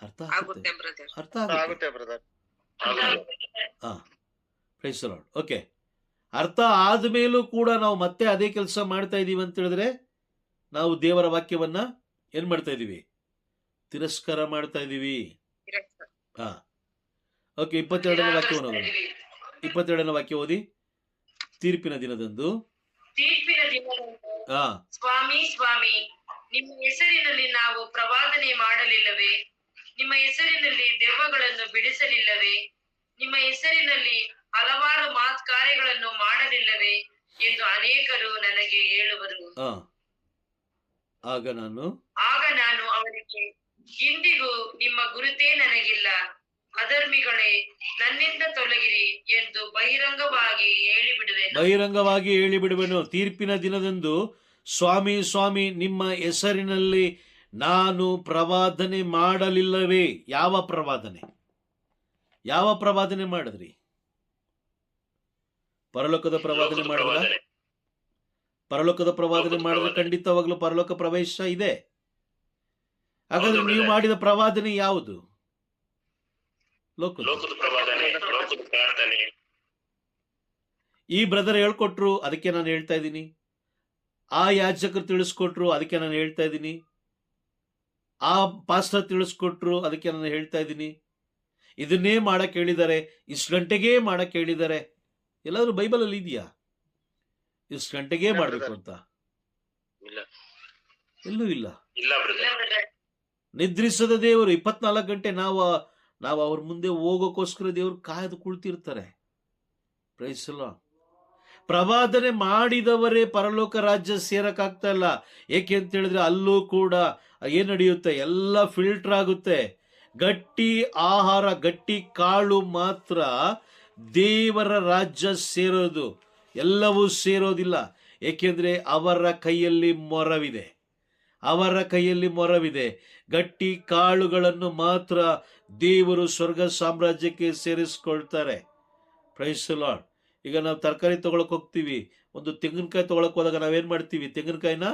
ಅರ್ಥ ಆಗುತ್ತೆ. Price lord. ಓಕೆ, ಅರ್ಥ ಆದ್ಮೇಲೂ ಕೂಡ ನಾವು ಮತ್ತೆ ಅದೇ ಕೆಲಸ ಮಾಡ್ತಾ ಇದೀವಿ ಅಂತ ಹೇಳಿದ್ರೆ ನಾವು ದೇವರ ವಾಕ್ಯವನ್ನ ಏನ್ ಮಾಡ್ತಾ ಇದೀವಿ? ತಿರಸ್ಕಾರ ಮಾಡ್ತಾ ಇದೀವಿ. ಹಾ, ಓಕೆ. 22ನೇ ವಾಕ್ಯವನ್ನು ಓದೋಣ. 22ನೇ ವಾಕ್ಯ ಓದಿ. ತೀರ್ಪಿನ ದಿನದಂದು ಹಾ, ಸ್ವಾಮಿ ಸ್ವಾಮಿ, ನಿಮ್ಮ ಹೆಸರಿನಲ್ಲಿ ನಾವು ಪ್ರವಾದನೆ ಮಾಡಲಿಲ್ಲವೇ? ನಿಮ್ಮ ಹೆಸರಿನಲ್ಲಿ ದೆವ್ವಗಳನ್ನು ಬಿಡಿಸಲಿಲ್ಲವೇ? ನಿಮ್ಮ ಹೆಸರಿನಲ್ಲಿ ಹಲವಾರು ಕಾರ್ಯಗಳನ್ನು ಮಾಡಲಿಲ್ಲವೇ ಎಂದು ಅನೇಕರು ನನಗೆ ಹೇಳುವರು. ಹಾ. ಆಗ ನಾನು ಅವರಿಗೆ, ಇಂದಿಗೂ ನಿಮ್ಮ ಗುರುತೇ ನನಗಿಲ್ಲ, ಅಧರ್ಮಿಗಳೇ, ನನ್ನಿಂದ ತೊಲಗಿರಿ ಎಂದು ಬಹಿರಂಗವಾಗಿ ಹೇಳಿಬಿಡುವೆನು. ತೀರ್ಪಿನ ದಿನದಂದು, ಸ್ವಾಮಿ ಸ್ವಾಮಿ, ನಿಮ್ಮ ಹೆಸರಿನಲ್ಲಿ ನಾನು ಪ್ರವಾದನೆ ಮಾಡಲಿಲ್ಲವೇ? ಯಾವ ಪ್ರವಾದನೆ ಮಾಡಿದ್ರಿ? ಪರಲೋಕದ ಪ್ರವಾದನೆ ಮಾಡಿದ್ರ? ಪರಲೋಕದ ಪ್ರವಾದನೆ ಮಾಡಿದ್ರೆ ಖಂಡಿತವಾಗ್ಲೂ ಪರಲೋಕ ಪ್ರವೇಶ ಇದೆ. ಹಾಗಾದ್ರೆ ನೀವು ಮಾಡಿದ ಪ್ರವಾದನೆ ಯಾವುದು? ಲೋಕದ ಪ್ರಾರ್ಥನೆ. ಈ ಬ್ರದರ್ ಹೇಳ್ಕೊಟ್ರು, ಅದಕ್ಕೆ ನಾನು ಹೇಳ್ತಾ ಇದ್ದೀನಿ. ಆ ಯಾಜಕರು ತಿಳಿಸ್ಕೊಟ್ರು, ಅದಕ್ಕೆ ನಾನು ಹೇಳ್ತಾ ಇದ್ದೀನಿ. ಆ ಪಾಸ್ಟರ್ ತಿಳಿಸ್ಕೊಟ್ರು, ಅದಕ್ಕೆ ನಾನು ಹೇಳ್ತಾ ಇದ್ದೀನಿ. ಇದನ್ನೇ ಮಾಡಕ್ ಹೇಳಿದ್ದಾರೆ, ಇಷ್ಟು ಗಂಟೆಗೆ ಮಾಡಕ್ ಹೇಳಿದ್ದಾರೆ. ಎಲ್ಲಾದ್ರೂ ಬೈಬಲ್ ಅಲ್ಲಿ ಇದೆಯಾ ಇಷ್ಟು ಗಂಟೆಗೆ ಮಾಡ್ಬೇಕು ಅಂತ? ಎಲ್ಲೂ ಇಲ್ಲ. ನಿದ್ರಿಸದ ದೇವರು 24 ಗಂಟೆ ನಾವು ಅವ್ರ ಮುಂದೆ ಹೋಗೋಕೋಸ್ಕರ ದೇವರು ಕಾಯ್ದು ಕುಳಿತಿರ್ತಾರೆ. Price the lord. ಪ್ರವಾದನೆ ಮಾಡಿದವರೇ ಪರಲೋಕ ರಾಜ್ಯ ಸೇರಕ್ಕಾಗ್ತಾ ಇಲ್ಲ. ಏಕೆ ಅಂತ ಹೇಳಿದ್ರೆ ಅಲ್ಲೂ ಕೂಡ ಏನ್ ನಡೆಯುತ್ತೆ? ಎಲ್ಲ ಫಿಲ್ಟರ್ ಆಗುತ್ತೆ. ಗಟ್ಟಿ ಆಹಾರ, ಗಟ್ಟಿ ಕಾಳು ಮಾತ್ರ ದೇವರ ರಾಜ್ಯ ಸೇರೋದು, ಎಲ್ಲವೂ ಸೇರೋದಿಲ್ಲ. ಏಕೆಂದ್ರೆ ಅವರ ಕೈಯಲ್ಲಿ ಮೊರವಿದೆ. ಗಟ್ಟಿ ಕಾಳುಗಳನ್ನು ಮಾತ್ರ ದೇವರು ಸ್ವರ್ಗ ಸಾಮ್ರಾಜ್ಯಕ್ಕೆ ಸೇರಿಸ್ಕೊಳ್ತಾರೆ. Praise the Lord. ಈಗ ನಾವು ತರಕಾರಿ ತಗೊಳಕ್ ಹೋಗ್ತೀವಿ, ಒಂದು ತೆಂಗಿನಕಾಯಿ ತಗೊಳಕ್ ಹೋದಾಗ ನಾವೇನ್ ಮಾಡ್ತೀವಿ? ತೆಂಗಿನಕಾಯಿನ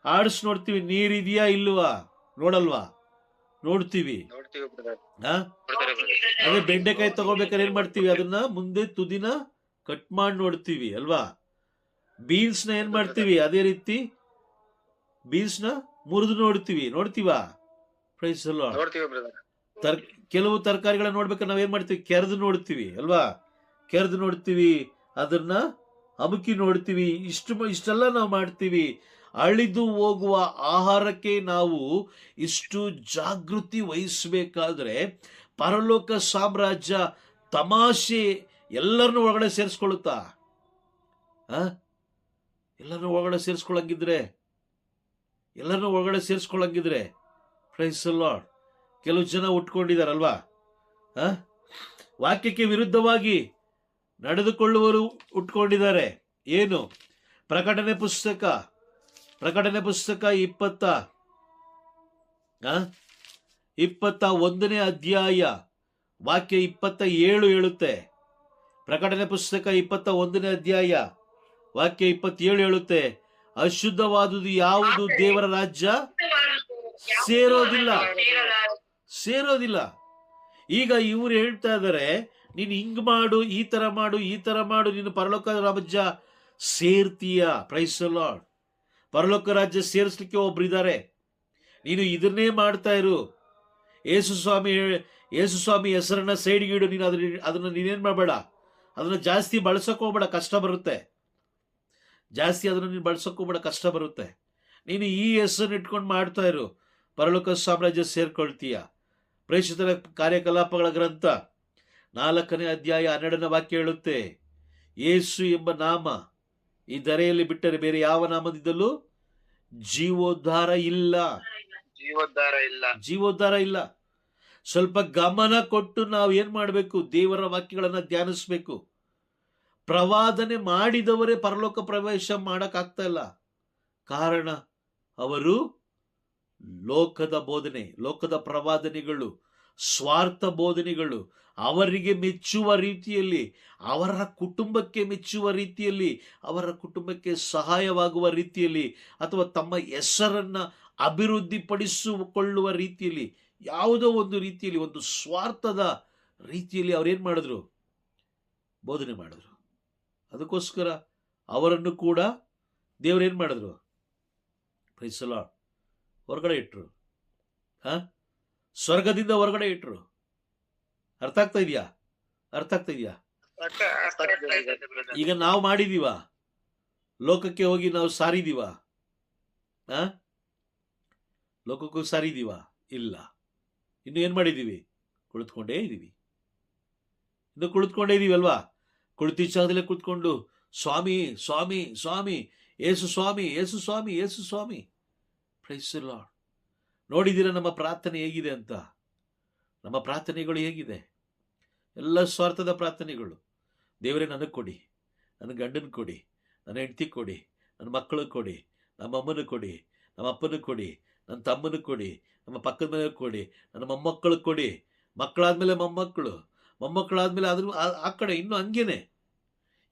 ಆಡಿಸ್ ನೋಡ್ತೀವಿ, ನೀರಿದೆಯಾ ಇಲ್ವಾ ನೋಡಲ್ವಾ? ನೋಡ್ತೀವಿ. ಅದೇ ಬೆಂಡೆಕಾಯಿ ತಗೋಬೇಕಾದ್ರೆ ಏನ್ ಮಾಡ್ತೀವಿ? ಅದನ್ನ ಮುಂದೆ ತುದಿನ ಕಟ್ ಮಾಡಿ ನೋಡ್ತೀವಿ ಅಲ್ವಾ? ಬೀನ್ಸ್ ನ ಏನ್ ಮಾಡ್ತೀವಿ? ಅದೇ ರೀತಿ ಬೀನ್ಸ್ ನ ಮುರಿದು ನೋಡ್ತೀವಾ? Price the lord. ಕೆಲವು ತರಕಾರಿಗಳನ್ನ ನೋಡ್ಬೇಕಾದ್ರೆ ನಾವೇನ್ ಮಾಡ್ತೀವಿ? ಕೆರೆದು ನೋಡ್ತೀವಿ ಅಲ್ವಾ? ಕೆರೆದು ನೋಡ್ತೀವಿ, ಅದನ್ನ ಅಮುಕಿ ನೋಡ್ತೀವಿ. ಇಷ್ಟೆಲ್ಲ ನಾವು ಮಾಡ್ತೀವಿ. ಅಳಿದು ಹೋಗುವ ಆಹಾರಕ್ಕೆ ನಾವು ಇಷ್ಟು ಜಾಗೃತಿ ವಹಿಸಬೇಕಾದ್ರೆ ಪರಲೋಕ ಸಾಮ್ರಾಜ್ಯ ತಮಾಷೆ ಎಲ್ಲರನ್ನೂ ಒಳಗಡೆ ಸೇರಿಸ್ಕೊಳ್ಳುತ್ತಾ? ಎಲ್ಲರನ್ನೂ ಒಳಗಡೆ ಸೇರಿಸ್ಕೊಳ್ಳಂಗಿದ್ರೆ ಪ್ರೈಸ್ ದಿ ಲಾರ್ಡ್. ಕೆಲವು ಜನ ಉಟ್ಕೊಂಡಿದಾರಲ್ವಾ, ವಾಕ್ಯಕ್ಕೆ ವಿರುದ್ಧವಾಗಿ ನಡೆದುಕೊಳ್ಳುವರು ಉಟ್ಕೊಂಡಿದ್ದಾರೆ. ಏನು? ಪ್ರಕಟಣೆ ಪುಸ್ತಕ 21ನೇ ಅಧ್ಯಾಯ ವಾಕ್ಯ 27 ಹೇಳುತ್ತೆ. ಪ್ರಕಟಣೆ ಪುಸ್ತಕ 21ನೇ ಅಧ್ಯಾಯ ವಾಕ್ಯ 27 ಹೇಳುತ್ತೆ, ಅಶುದ್ಧವಾದುದು ಯಾವುದು ದೇವರ ರಾಜ್ಯ ಸೇರೋದಿಲ್ಲ. ಈಗ ಇವ್ರು ಹೇಳ್ತಾ ಇದ್ದಾರೆ, ನೀನು ಹಿಂಗ್ ಮಾಡು, ಈ ತರ ಮಾಡು, ನೀನು ಪರಲೋಕ ರಾಜ್ಯ ಸೇರ್ತೀಯ. Price the lord. ಪರಲೋಕ ರಾಜ್ಯ ಸೇರಿಸ್ಲಿಕ್ಕೆ ಒಬ್ರು ಇದ್ದಾರೆ, ನೀನು ಇದನ್ನೇ ಮಾಡ್ತಾ ಇರು. ಯೇಸು ಸ್ವಾಮಿ ಹೆಸರನ್ನ ಸೈಡ್ಗೆ ಇಡು. ನೀನು ಅದನ್ನ ನೀನೇನ್ ಮಾಡಬೇಡ, ಅದನ್ನ ಜಾಸ್ತಿ ಬಳಸಕ್ ಹೋಗ್ಬೇಡ, ಕಷ್ಟ ಬರುತ್ತೆ. ಕಷ್ಟ ಬರುತ್ತೆ. ನೀನು ಈ ಹೆಸರನ್ನ ಇಟ್ಕೊಂಡು ಮಾಡ್ತಾ ಇರು, ಪರಲೋಕ ಸಾಮ್ರಾಜ್ಯ ಸೇರ್ಕೊಳ್ತೀಯ. ಪ್ರೇಷಿತರ ಕಾರ್ಯಕಲಾಪಗಳ ಗ್ರಂಥ 4ನೇ ಅಧ್ಯಾಯ 12ನೇ ವಾಕ್ಯ ಹೇಳುತ್ತೆ, ಯೇಸು ಎಂಬ ನಾಮ ಈ ಧರೆಯಲ್ಲಿ ಬಿಟ್ಟರೆ ಬೇರೆ ಯಾವ ನಾಮದಿಂದಲೂ ಜೀವೋದ್ಧಾರ ಇಲ್ಲ. ಸ್ವಲ್ಪ ಗಮನ ಕೊಟ್ಟು ನಾವು ಏನ್ ಮಾಡಬೇಕು? ದೇವರ ವಾಕ್ಯಗಳನ್ನ ಧ್ಯಾನಿಸ್ಬೇಕು. ಪ್ರವಾದನೆ ಮಾಡಿದವರೇ ಪರಲೋಕ ಪ್ರವೇಶ ಮಾಡಕ್ಕಾಗ್ತಾ ಇಲ್ಲ. ಕಾರಣ ಅವರು ಲೋಕದ ಬೋಧನೆ, ಲೋಕದ ಪ್ರವಾದನೆಗಳು, ಸ್ವಾರ್ಥ ಬೋಧನೆಗಳು, ಅವರಿಗೆ ಮೆಚ್ಚುವ ರೀತಿಯಲ್ಲಿ, ಅವರ ಕುಟುಂಬಕ್ಕೆ ಮೆಚ್ಚುವ ರೀತಿಯಲ್ಲಿ, ಅವರ ಕುಟುಂಬಕ್ಕೆ ಸಹಾಯವಾಗುವ ರೀತಿಯಲ್ಲಿ, ಅಥವಾ ತಮ್ಮ ಹೆಸರನ್ನ ಅಭಿವೃದ್ಧಿಪಡಿಸಿಕೊಳ್ಳುವ ರೀತಿಯಲ್ಲಿ, ಯಾವುದೋ ಒಂದು ರೀತಿಯಲ್ಲಿ, ಒಂದು ಸ್ವಾರ್ಥದ ರೀತಿಯಲ್ಲಿ ಅವ್ರೇನ್ ಮಾಡಿದ್ರು? ಬೋಧನೆ ಮಾಡಿದ್ರು. ಅದಕ್ಕೋಸ್ಕರ ಅವರನ್ನು ಕೂಡ ದೇವರೇನು ಮಾಡಿದ್ರು? ಪ್ರೈಸ್ ದಿ ಲಾರ್ಡ್, ಹೊರಗಡೆ ಇಟ್ರು. ಸ್ವರ್ಗದಿಂದ ಹೊರಗಡೆ ಇಟ್ರು. ಅರ್ಥ ಆಗ್ತಾ ಇದೆಯಾ? ಅರ್ಥ ಆಗ್ತಾ ಇದೆಯಾ? ಈಗ ನಾವು ಮಾಡಿದೀವ? ಲೋಕಕ್ಕೆ ಹೋಗಿ ನಾವು ಸಾರಿದೀವ? ಲೋಕಕ್ಕೂ ಸಾರಿದೀವ? ಇಲ್ಲ. ಇನ್ನು ಏನ್ ಮಾಡಿದೀವಿ? ಕುಳಿತುಕೊಂಡೇ ಇದೀವಿ. ಇನ್ನು ಕುಳಿತುಕೊಂಡೇ ಇದೀವಿ ಅಲ್ವಾ? ಕುಳಿತಿಚ್ಚಾಗಲೇ ಕುಳಿತುಕೊಂಡು ಸ್ವಾಮಿ ಸ್ವಾಮಿ ಸ್ವಾಮಿ, ಏಸು ಸ್ವಾಮಿ, ಏಸು ಸ್ವಾಮಿ, ಏಸು ಸ್ವಾಮಿ. Praise the Lord. ನೋಡಿದ್ದೀರಾ ನಮ್ಮ ಪ್ರಾರ್ಥನೆ ಹೇಗಿದೆ ಅಂತ? ನಮ್ಮ ಪ್ರಾರ್ಥನೆಗಳು ಹೇಗಿದೆ? ಎಲ್ಲ ಸ್ವಾರ್ಥದ ಪ್ರಾರ್ಥನೆಗಳು. ದೇವರೇ ನನಗೆ ಕೊಡಿ, ನನ್ನ ಗಂಡನ ಕೊಡಿ, ನನ್ನ ಹೆಂಡತಿ ಕೊಡಿ, ನನ್ನ ಮಕ್ಕಳು ಕೊಡಿ, ನಮ್ಮ ಅಮ್ಮನ ಕೊಡಿ, ನಮ್ಮ ಅಪ್ಪನ ಕೊಡಿ, ನನ್ನ ತಮ್ಮನ ಕೊಡಿ, ನಮ್ಮ ಪಕ್ಕದ ಮನೆ ಕೊಡಿ, ನನ್ನ ಮೊಮ್ಮಕ್ಕಳು ಕೊಡಿ, ಮಕ್ಕಳಾದ್ಮೇಲೆ ಮೊಮ್ಮಕ್ಕಳು, ಮೊಮ್ಮಕ್ಕಳಾದ್ಮೇಲೆ ಆದ್ರೂ ಆ ಕಡೆ ಇನ್ನೂ ಹಂಗೇನೆ.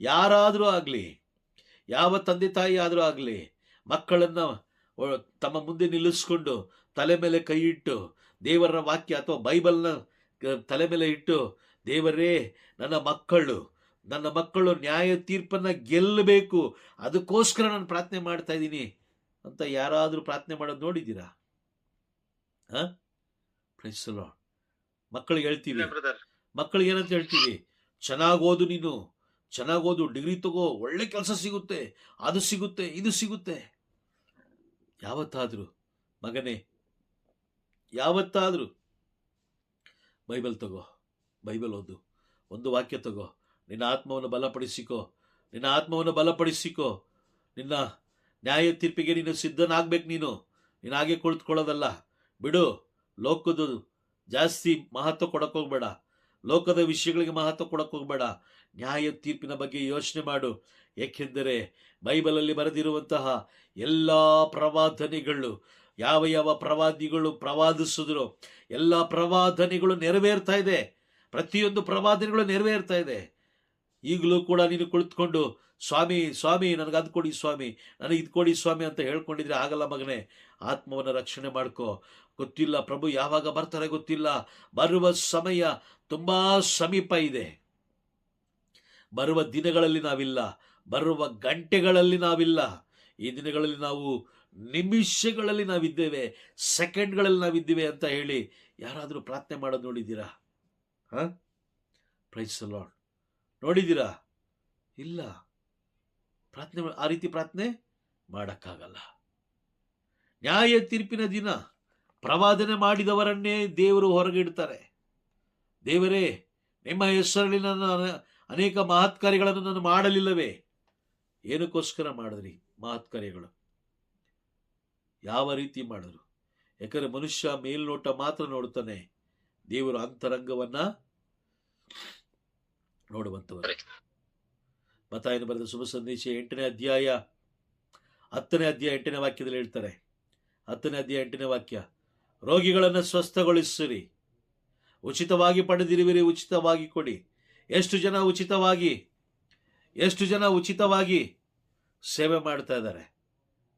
ಯಾರಾದರೂ ಆಗಲಿ, ಯಾವ ತಂದೆ ತಾಯಿ ಆದರೂ ಆಗಲಿ, ಮಕ್ಕಳನ್ನು ತಮ್ಮ ಮುಂದೆ ನಿಲ್ಲಿಸ್ಕೊಂಡು ತಲೆ ಮೇಲೆ ಕೈ ಇಟ್ಟು ದೇವರ ವಾಕ್ಯ ಅಥವಾ ಬೈಬಲ್ನ ತಲೆ ಮೇಲೆ ಇಟ್ಟು, ದೇವರೇ ನನ್ನ ಮಕ್ಕಳು ನ್ಯಾಯ ತೀರ್ಪನ್ನು ಗೆಲ್ಲಬೇಕು, ಅದಕ್ಕೋಸ್ಕರ ನಾನು ಪ್ರಾರ್ಥನೆ ಮಾಡ್ತಾ ಇದ್ದೀನಿ ಅಂತ ಯಾರಾದರೂ ಪ್ರಾರ್ಥನೆ ಮಾಡೋದು ನೋಡಿದ್ದೀರಾ? Praise the Lord. ಮಕ್ಕಳಿಗೆ ಹೇಳ್ತೀವಿ, ಮಕ್ಕಳಿಗೆ ಏನಂತ ಹೇಳ್ತೀವಿ? ಚೆನ್ನಾಗಿ ಓದು, ನೀನು ಚೆನ್ನಾಗಿ ಓದು, ಡಿಗ್ರಿ ತಗೋ, ಒಳ್ಳೆ ಕೆಲಸ ಸಿಗುತ್ತೆ, ಅದು ಸಿಗುತ್ತೆ, ಇದು ಸಿಗುತ್ತೆ. ಯಾವತ್ತಾದರೂ ಮಗನೇ, ಯಾವತ್ತಾದರೂ ಬೈಬಲ್ ತಗೋ, ಬೈಬಲ್ ಓದು, ಒಂದು ವಾಕ್ಯ ತಗೋ, ನಿನ್ನ ಆತ್ಮವನ್ನು ಬಲಪಡಿಸಿಕೋ, ನಿನ್ನ ಆತ್ಮವನ್ನು ಬಲಪಡಿಸಿಕೋ. ನಿನ್ನ ನ್ಯಾಯ ತೀರ್ಪಿಗೆ ನೀನು ಸಿದ್ಧನಾಗ್ಬೇಕು. ನೀನು ಹಾಗೆ ಕುಳಿತುಕೊಳ್ಳೋದಲ್ಲ. ಬಿಡು, ಲೋಕದ ಜಾಸ್ತಿ ಮಹತ್ವ ಕೊಡೋಕ್ಕೋಗ್ಬೇಡ, ಲೋಕದ ವಿಷಯಗಳಿಗೆ ಮಹತ್ವ ಕೊಡೋಕ್ಕೋಗ್ಬೇಡ. ನ್ಯಾಯ ತೀರ್ಪಿನ ಬಗ್ಗೆ ಯೋಚನೆ ಮಾಡು. ಏಕೆಂದರೆ ಬೈಬಲಲ್ಲಿ ಬರೆದಿರುವಂತಹ ಎಲ್ಲ ಪ್ರವಾದನೆಗಳು, ಯಾವ ಯಾವ ಪ್ರವಾದಿಗಳು ಪ್ರವಾದಿಸಿದ್ರು ಎಲ್ಲ ಪ್ರವಾದನೆಗಳು ನೆರವೇರ್ತಾ ಇದೆ. ಪ್ರತಿಯೊಂದು ಪ್ರವಾದನೆಗಳು ನೆರವೇರ್ತಾ ಇದೆ. ಈಗಲೂ ಕೂಡ ನೀನು ಕುಳಿತುಕೊಂಡು ಸ್ವಾಮಿ ಸ್ವಾಮಿ ನನಗೆ ಅದು ಕೊಡಿ ಸ್ವಾಮಿ, ನನಗೆ ಇದು ಕೊಡಿ ಸ್ವಾಮಿ ಅಂತ ಹೇಳ್ಕೊಂಡಿದ್ರೆ ಆಗಲ್ಲ ಮಗನೇ. ಆತ್ಮವನ್ನು ರಕ್ಷಣೆ ಮಾಡ್ಕೋ. ಗೊತ್ತಿಲ್ಲ ಪ್ರಭು ಯಾವಾಗ ಬರ್ತಾರೆ ಗೊತ್ತಿಲ್ಲ. ಬರುವ ಸಮಯ ತುಂಬಾ ಸಮೀಪ ಇದೆ. ಬರುವ ದಿನಗಳಲ್ಲಿ ನಾವಿಲ್ಲ, ಬರುವ ಗಂಟೆಗಳಲ್ಲಿ ನಾವಿಲ್ಲ. ಈ ದಿನಗಳಲ್ಲಿ ನಾವು ನಿಮಿಷಗಳಲ್ಲಿ ನಾವಿದ್ದೇವೆ, ಸೆಕೆಂಡ್ಗಳಲ್ಲಿ ನಾವಿದ್ದೇವೆ ಅಂತ ಹೇಳಿ ಯಾರಾದರೂ ಪ್ರಾರ್ಥನೆ ಮಾಡೋದು ನೋಡಿದ್ದೀರಾ? Praise the Lord. ನೋಡಿದ್ದೀರಾ? ಇಲ್ಲ. ಪ್ರಾರ್ಥನೆ ಆ ರೀತಿ ಪ್ರಾರ್ಥನೆ ಮಾಡಕ್ಕಾಗಲ್ಲ. ನ್ಯಾಯ ತೀರ್ಪಿನ ದಿನ ಪ್ರವಾದನೆ ಮಾಡಿದವರನ್ನೇ ದೇವರು ಹೊರಗಿಡ್ತಾರೆ. ದೇವರೇ, ನಿಮ್ಮ ಹೆಸರಲ್ಲಿ ನನ್ನ ಅನೇಕ ಮಹತ್ಕಾರ್ಯಗಳನ್ನು ನಾನು ಮಾಡಲಿಲ್ಲವೇ? ಏನಕ್ಕೋಸ್ಕರ ಮಾಡಿದ್ರಿ ಮಹತ್ಕಾರ್ಯಗಳು? ಯಾವ ರೀತಿ ಮಾಡಿದ್ರು? ಯಾಕಂದ್ರೆ ಮನುಷ್ಯ ಮೇಲ್ನೋಟ ಮಾತ್ರ ನೋಡ್ತಾನೆ, ದೇವರು ಅಂತರಂಗವನ್ನ ನೋಡುವಂತವರು. ಮತ್ತಾಯನು ಬರೆದ ಶುಭ ಸಂದೇಶ 8ನೇ ಅಧ್ಯಾಯ 8ನೇ ವಾಕ್ಯದಲ್ಲಿ ಹೇಳ್ತಾರೆ. 10ನೇ ಅಧ್ಯಾಯ 8ನೇ ವಾಕ್ಯ, ರೋಗಿಗಳನ್ನು ಸ್ವಸ್ಥಗೊಳಿಸಿರಿ, ಉಚಿತವಾಗಿ ಪಡೆದಿರುವಿರಿ, ಉಚಿತವಾಗಿ ಕೊಡಿ. ಎಷ್ಟು ಜನ ಉಚಿತವಾಗಿ ಸೇವೆ ಮಾಡ್ತಾ ಇದ್ದಾರೆ?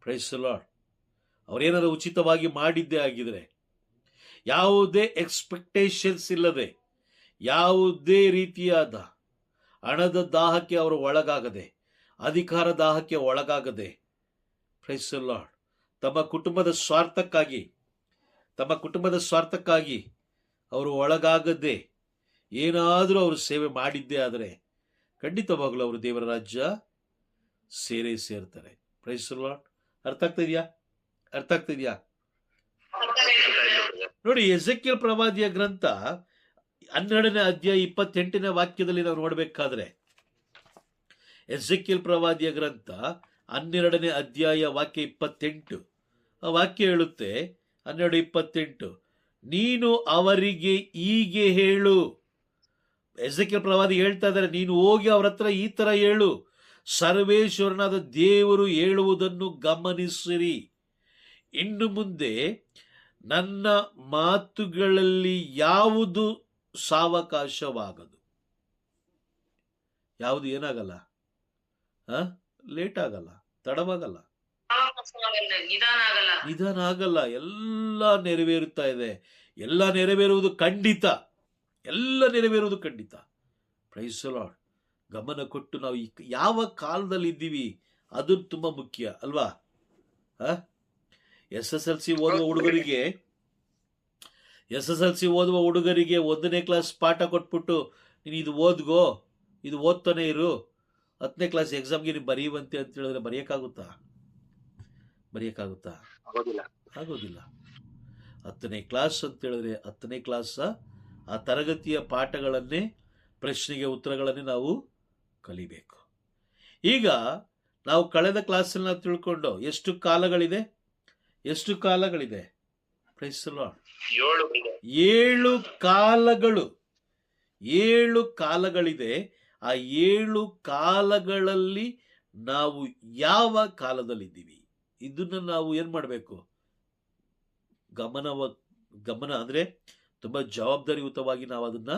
Price the lord. ಅವರೇನಾದ್ರು ಉಚಿತವಾಗಿ ಮಾಡಿದ್ದೇ ಆಗಿದ್ರೆ, ಯಾವುದೇ ಎಕ್ಸ್ಪೆಕ್ಟೇಷನ್ಸ್ ಇಲ್ಲದೆ, ಯಾವುದೇ ರೀತಿಯಾದ ಹಣದ ದಾಹಕ್ಕೆ ಅವರು ಒಳಗಾಗದೆ, ಅಧಿಕಾರ ದಾಹಕ್ಕೆ ಒಳಗಾಗದೆ, ಪ್ರೈಸ್ ದಿ ಲಾರ್ಡ್, ತಮ್ಮ ಕುಟುಂಬದ ಸ್ವಾರ್ಥಕ್ಕಾಗಿ ಅವರು ಒಳಗಾಗದೆ ಏನಾದರೂ ಅವರು ಸೇವೆ ಮಾಡಿದ್ದೇ ಆದರೆ ಖಂಡಿತವಾಗಲೂ ಅವರು ದೇವರ ರಾಜ್ಯ ಸೇರ್ತಾರೆ. Praise the Lord. ಅರ್ಥ ಆಗ್ತಾ ಇದೆಯಾ? ನೋಡಿ, ಎಜೆಕಿಯೇಲ್ ಪ್ರವಾದಿಯ ಗ್ರಂಥ 12ನೇ ಅಧ್ಯಾಯ 28ನೇ ವಾಕ್ಯದಲ್ಲಿ ನಾವು ನೋಡಬೇಕಾದ್ರೆ, ಎಜೆಕಿಯೇಲ್ ಪ್ರವಾದಿಯ ಗ್ರಂಥ 12ನೇ ಅಧ್ಯಾಯ ವಾಕ್ಯ 28, ಆ ವಾಕ್ಯ ಹೇಳುತ್ತೆ 12:28, ನೀನು ಅವರಿಗೆ ಹೀಗೆ ಹೇಳು. ಎಜೆಕಿಯೇಲ್ ಪ್ರವಾದಿ ಹೇಳ್ತಾ ಇದ್ದಾರೆ, ನೀನು ಹೋಗಿ ಅವರ ಹತ್ರ ಈ ತರ ಹೇಳು, ಸರ್ವೇಶ್ವರನಾದ ದೇವರು ಹೇಳುವುದನ್ನು ಗಮನಿಸಿರಿ. ಇನ್ನು ಮುಂದೆ ನನ್ನ ಮಾತುಗಳಲ್ಲಿ ಯಾವುದು ಸಾವಕಾಶವಾಗದು, ಯಾವುದು ಏನಾಗಲ್ಲ, ಲೇಟ್ ಆಗಲ್ಲ, ತಡವಾಗಲ್ಲ, ನಿಧಾನ ಆಗಲ್ಲ. ಎಲ್ಲ ನೆರವೇರುತ್ತಾ ಇದೆ. ಎಲ್ಲ ನೆರವೇರುವುದು ಖಂಡಿತ. Praise the Lord. ಗಮನ ಕೊಟ್ಟು ನಾವು ಯಾವ ಕಾಲದಲ್ಲಿ ಇದ್ದೀವಿ ಅದು ತುಂಬ ಮುಖ್ಯ ಅಲ್ವಾ? SSLC ಓದುವ ಹುಡುಗರಿಗೆ 1ನೇ ಕ್ಲಾಸ್ ಪಾಠ ಕೊಟ್ಬಿಟ್ಟು ನೀನು ಇದು ಓದ್ಗೋ, ಇದು ಓದ್ತಾನೆ ಇರು, 10ನೇ ಕ್ಲಾಸ್ ಎಕ್ಸಾಮ್ಗೆ ನೀವು ಬರೆಯುವಂತೆ ಅಂತ ಹೇಳಿದ್ರೆ ಬರೆಯೋಕ್ಕಾಗುತ್ತಾ? ಆಗೋದಿಲ್ಲ. 10ನೇ ಕ್ಲಾಸ್ ಅಂತ ಹೇಳಿದ್ರೆ 10ನೇ ಕ್ಲಾಸ್ ಆ ತರಗತಿಯ ಪಾಠಗಳನ್ನೇ, ಪ್ರಶ್ನೆಗೆ ಉತ್ತರಗಳನ್ನೇ ನಾವು ಕಲಿಬೇಕು. ಈಗ ನಾವು ಕಳೆದ ಕ್ಲಾಸಲ್ಲಿ ನಾವು ತಿಳ್ಕೊಂಡು ಎಷ್ಟು ಕಾಲಗಳಿದೆ? Praise the Lord. 7 ಕಾಲಗಳು. 7 ಕಾಲಗಳಿದೆ. ಆ 7 ಕಾಲಗಳಲ್ಲಿ ನಾವು ಯಾವ ಕಾಲದಲ್ಲಿದ್ದೀವಿ ಇದನ್ನ ನಾವು ಏನ್ ಮಾಡಬೇಕು? ಗಮನ ಅಂದ್ರೆ ತುಂಬಾ ಜವಾಬ್ದಾರಿಯುತವಾಗಿ ನಾವು ಅದನ್ನ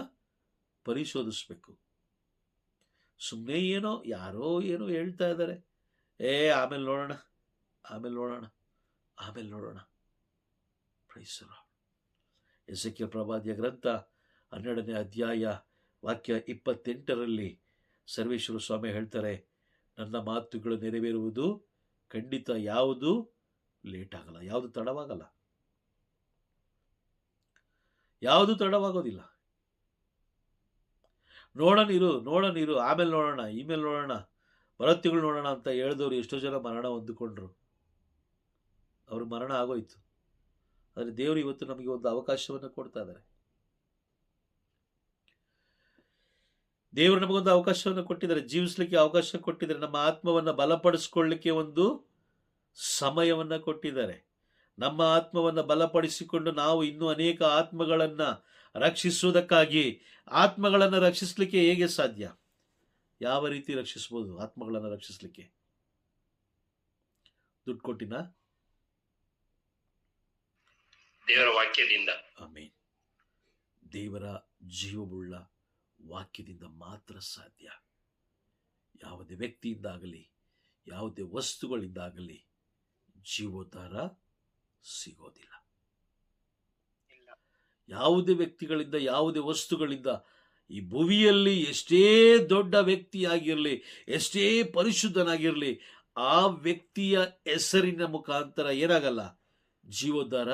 ಪರಿಶೋಧಿಸ್ಬೇಕು. ಸುಮ್ಮನೆ ಯಾರೋ ಹೇಳ್ತಾ ಇದ್ದಾರೆ, ಆಮೇಲೆ ನೋಡೋಣ. Price the lord. ಎಸೆಕಿಯೇಲ್ ಪ್ರವಾದಿಯ ಗ್ರಂಥ 12ನೇ ಅಧ್ಯಾಯ ವಾಕ್ಯ 28ರಲ್ಲಿ ಸರ್ವೇಶ್ವರ ಸ್ವಾಮಿ ಹೇಳ್ತಾರೆ, ನನ್ನ ಮಾತುಗಳು ನೆರವೇರುವುದು ಖಂಡಿತ, ಯಾವುದು ಲೇಟ್ ಆಗಲ್ಲ, ಯಾವುದು ತಡವಾಗಲ್ಲ, ಯಾವುದು ತಡವಾಗೋದಿಲ್ಲ. ನೋಡೋಣ, ಆಮೇಲೆ ನೋಡೋಣ, ಇಮೇಲೆ ನೋಡೋಣ, ಬರೋ ತಿಂಗಳು ನೋಡೋಣ ಅಂತ ಹೇಳಿದವರು ಎಷ್ಟೋ ಜನ ಮರಣ ಹೊಂದಿಕೊಂಡ್ರು. ಅವ್ರ ಮರಣ ಆಗೋಯ್ತು. ಆದರೆ ದೇವರು ಇವತ್ತು ನಮಗೆ ಒಂದು ಅವಕಾಶವನ್ನು ಕೊಡ್ತಾ ಇದ್ದಾರೆ. ದೇವರು ನಮಗೊಂದು ಅವಕಾಶವನ್ನು ಕೊಟ್ಟಿದ್ದಾರೆ, ಜೀವಿಸ್ಲಿಕ್ಕೆ ಅವಕಾಶ ಕೊಟ್ಟಿದ್ದಾರೆ, ನಮ್ಮ ಆತ್ಮವನ್ನು ಬಲಪಡಿಸಿಕೊಳ್ಳಲಿಕ್ಕೆ ಒಂದು ಸಮಯವನ್ನು ಕೊಟ್ಟಿದ್ದಾರೆ. ನಮ್ಮ ಆತ್ಮವನ್ನು ಬಲಪಡಿಸಿಕೊಂಡು ನಾವು ಇನ್ನೂ ಅನೇಕ ಆತ್ಮಗಳನ್ನು ರಕ್ಷಿಸುವುದಕ್ಕಾಗಿ, ಆತ್ಮಗಳನ್ನು ರಕ್ಷಿಸಲಿಕ್ಕೆ ಹೇಗೆ ಸಾಧ್ಯ? ಯಾವ ರೀತಿ ರಕ್ಷಿಸಬಹುದು ಆತ್ಮಗಳನ್ನು ರಕ್ಷಿಸಲಿಕ್ಕೆ? ದುಡ್ಡು ಕೊಟ್ಟಿನ? ದೇವರ ವಾಕ್ಯದಿಂದ. ಆಮೇನ್. ದೇವರ ಜೀವವುಳ್ಳ ವಾಕ್ಯದಿಂದ ಮಾತ್ರ ಸಾಧ್ಯ. ಯಾವುದೇ ವ್ಯಕ್ತಿಯಿಂದಾಗಲಿ, ಯಾವುದೇ ವಸ್ತುಗಳಿಂದಾಗಲಿ ಜೀವೋದ್ಧಾರ ಸಿಗೋದಿಲ್ಲ. ಯಾವುದೇ ವ್ಯಕ್ತಿಗಳಿಂದ, ಯಾವುದೇ ವಸ್ತುಗಳಿಂದ, ಈ ಭುವಿಯಲ್ಲಿ ಎಷ್ಟೇ ದೊಡ್ಡ ವ್ಯಕ್ತಿಯಾಗಿರಲಿ, ಎಷ್ಟೇ ಪರಿಶುದ್ಧನಾಗಿರಲಿ, ಆ ವ್ಯಕ್ತಿಯ ಹೆಸರಿನ ಮುಖಾಂತರ ಏನಾಗಲ್ಲ? ಜೀವೋದ್ಧಾರ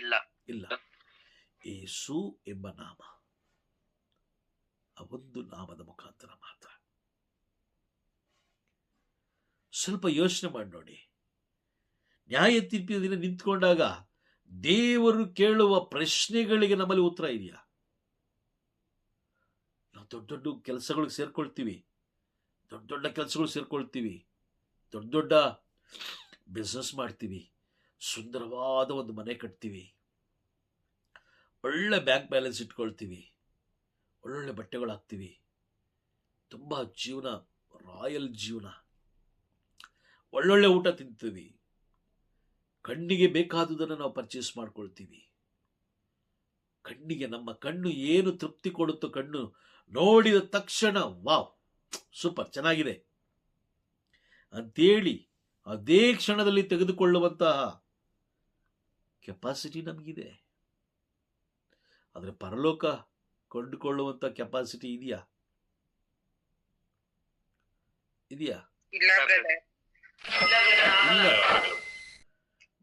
ಇಲ್ಲ. ಯೇಸು ಎಂಬ ನಾಮ, ಆ ಒಂದು ನಾಮದ ಮುಖಾಂತರ ಮಾತ್ರ. ಸ್ವಲ್ಪ ಯೋಚನೆ ಮಾಡಿ ನೋಡಿ. ನ್ಯಾಯ ತೀರ್ಪಿನ ದಿನ ನಿಂತ್ಕೊಂಡಾಗ ದೇವರು ಕೇಳುವ ಪ್ರಶ್ನೆಗಳಿಗೆ ನಮ್ಮಲ್ಲಿ ಉತ್ತರ ಇದೆಯಾ? ನಾವು ದೊಡ್ಡ ಕೆಲಸಗಳಿಗೆ ಸೇರ್ಕೊಳ್ತೀವಿ, ದೊಡ್ಡ ಬಿಸ್ನೆಸ್ ಮಾಡ್ತೀವಿ, ಸುಂದರವಾದ ಒಂದು ಮನೆ ಕಟ್ತೀವಿ, ಒಳ್ಳೆ ಬ್ಯಾಂಕ್ ಬ್ಯಾಲೆನ್ಸ್ ಇಟ್ಕೊಳ್ತೀವಿ, ಒಳ್ಳೊಳ್ಳೆ ಬಟ್ಟೆಗಳು ಹಾಕ್ತೀವಿ, ತುಂಬ ಜೀವನ, ರಾಯಲ್ ಜೀವನ, ಒಳ್ಳೊಳ್ಳೆ ಊಟ ತಿಂತೀವಿ, ಕಣ್ಣಿಗೆ ಬೇಕಾದುದನ್ನು ನಾವು ಪರ್ಚೇಸ್ ಮಾಡ್ಕೊಳ್ತೀವಿ. ಕಣ್ಣಿಗೆ, ನಮ್ಮ ಕಣ್ಣು ಏನು ತೃಪ್ತಿ ಕೊಡುತ್ತೋ, ಕಣ್ಣು ನೋಡಿದ ತಕ್ಷಣ ವಾವ್ ಸೂಪರ್ ಚೆನ್ನಾಗಿದೆ ಅಂತೇಳಿ ಅದೇ ಕ್ಷಣದಲ್ಲಿ ತೆಗೆದುಕೊಳ್ಳುವಂತಹ ಕೆಪಾಸಿಟಿ ನಮಗಿದೆ. ಆದರೆ ಪರಲೋಕ ಕೊಂಡುಕೊಳ್ಳುವಂತ ಕೆಪಾಸಿಟಿ ಇದೆಯಾ? ಇಲ್ಲ.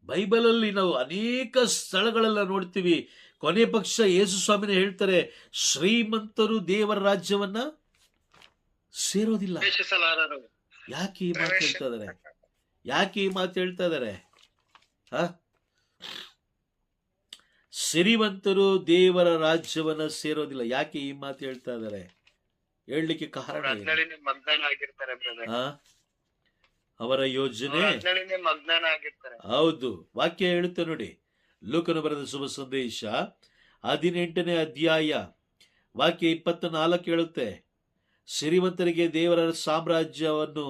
ಬೈಬಲಲ್ಲಿ ನಾವು ಅನೇಕ ಸ್ಥಳಗಳೆಲ್ಲ ನೋಡ್ತೀವಿ. ಕೊನೆ ಪಕ್ಷ ಯೇಸು ಸ್ವಾಮಿನೇ ಹೇಳ್ತಾರೆ, ಶ್ರೀಮಂತರು ದೇವರ ರಾಜ್ಯವನ್ನ ಸೇರೋದಿಲ್ಲ. ಯಾಕೆ ಈ ಮಾತು ಹೇಳ್ತಾ ಇದ್ದಾರೆ? ಸಿರಿವಂತರು ದೇವರ ರಾಜ್ಯವನ್ನ ಸೇರೋದಿಲ್ಲ. ಯಾಕೆ ಈ ಮಾತು ಹೇಳ್ತಾ ಇದ್ದಾರೆ? ಹೇಳಲಿಕ್ಕೆ ಕಾರಣ ಅವರ ಯೋಜನೆ. ಹೌದು, ವಾಕ್ಯ ಹೇಳುತ್ತೆ ನೋಡಿ. ಲೂಕನು ಬರೆದ ಶುಭ ಸಂದೇಶ 18ನೇ ಅಧ್ಯಾಯ ವಾಕ್ಯ 24 ಹೇಳುತ್ತೆ, ಸಿರಿವಂತರಿಗೆ ದೇವರ ಸಾಮ್ರಾಜ್ಯವನ್ನು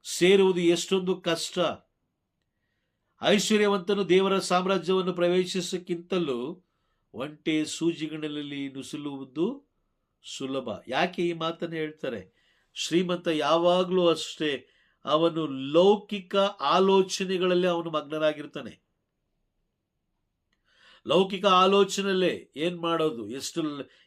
ಸೇರುವುದು ಎಷ್ಟೊಂದು ಕಷ್ಟ. ಐಶ್ವರ್ಯವಂತನು ದೇವರ ಸಾಮ್ರಾಜ್ಯವನ್ನು ಪ್ರವೇಶಿಸಕ್ಕಿಂತಲೂ ಒಂಟೆ ಸೂಜಿಗಳಲ್ಲಿ ನುಸುಳುವುದು ಸುಲಭ. ಯಾಕೆ ಈ ಮಾತನ್ನು ಹೇಳ್ತಾರೆ? ಶ್ರೀಮಂತ ಯಾವಾಗಲೂ ಅಷ್ಟೇ ಅವನು ಲೌಕಿಕ ಆಲೋಚನೆಗಳಲ್ಲಿ ಅವನು ಮಗ್ನರಾಗಿರ್ತಾನೆ. ಲೌಕಿಕ ಆಲೋಚನೆಯಲ್ಲೇ ಏನ್ ಮಾಡೋದು,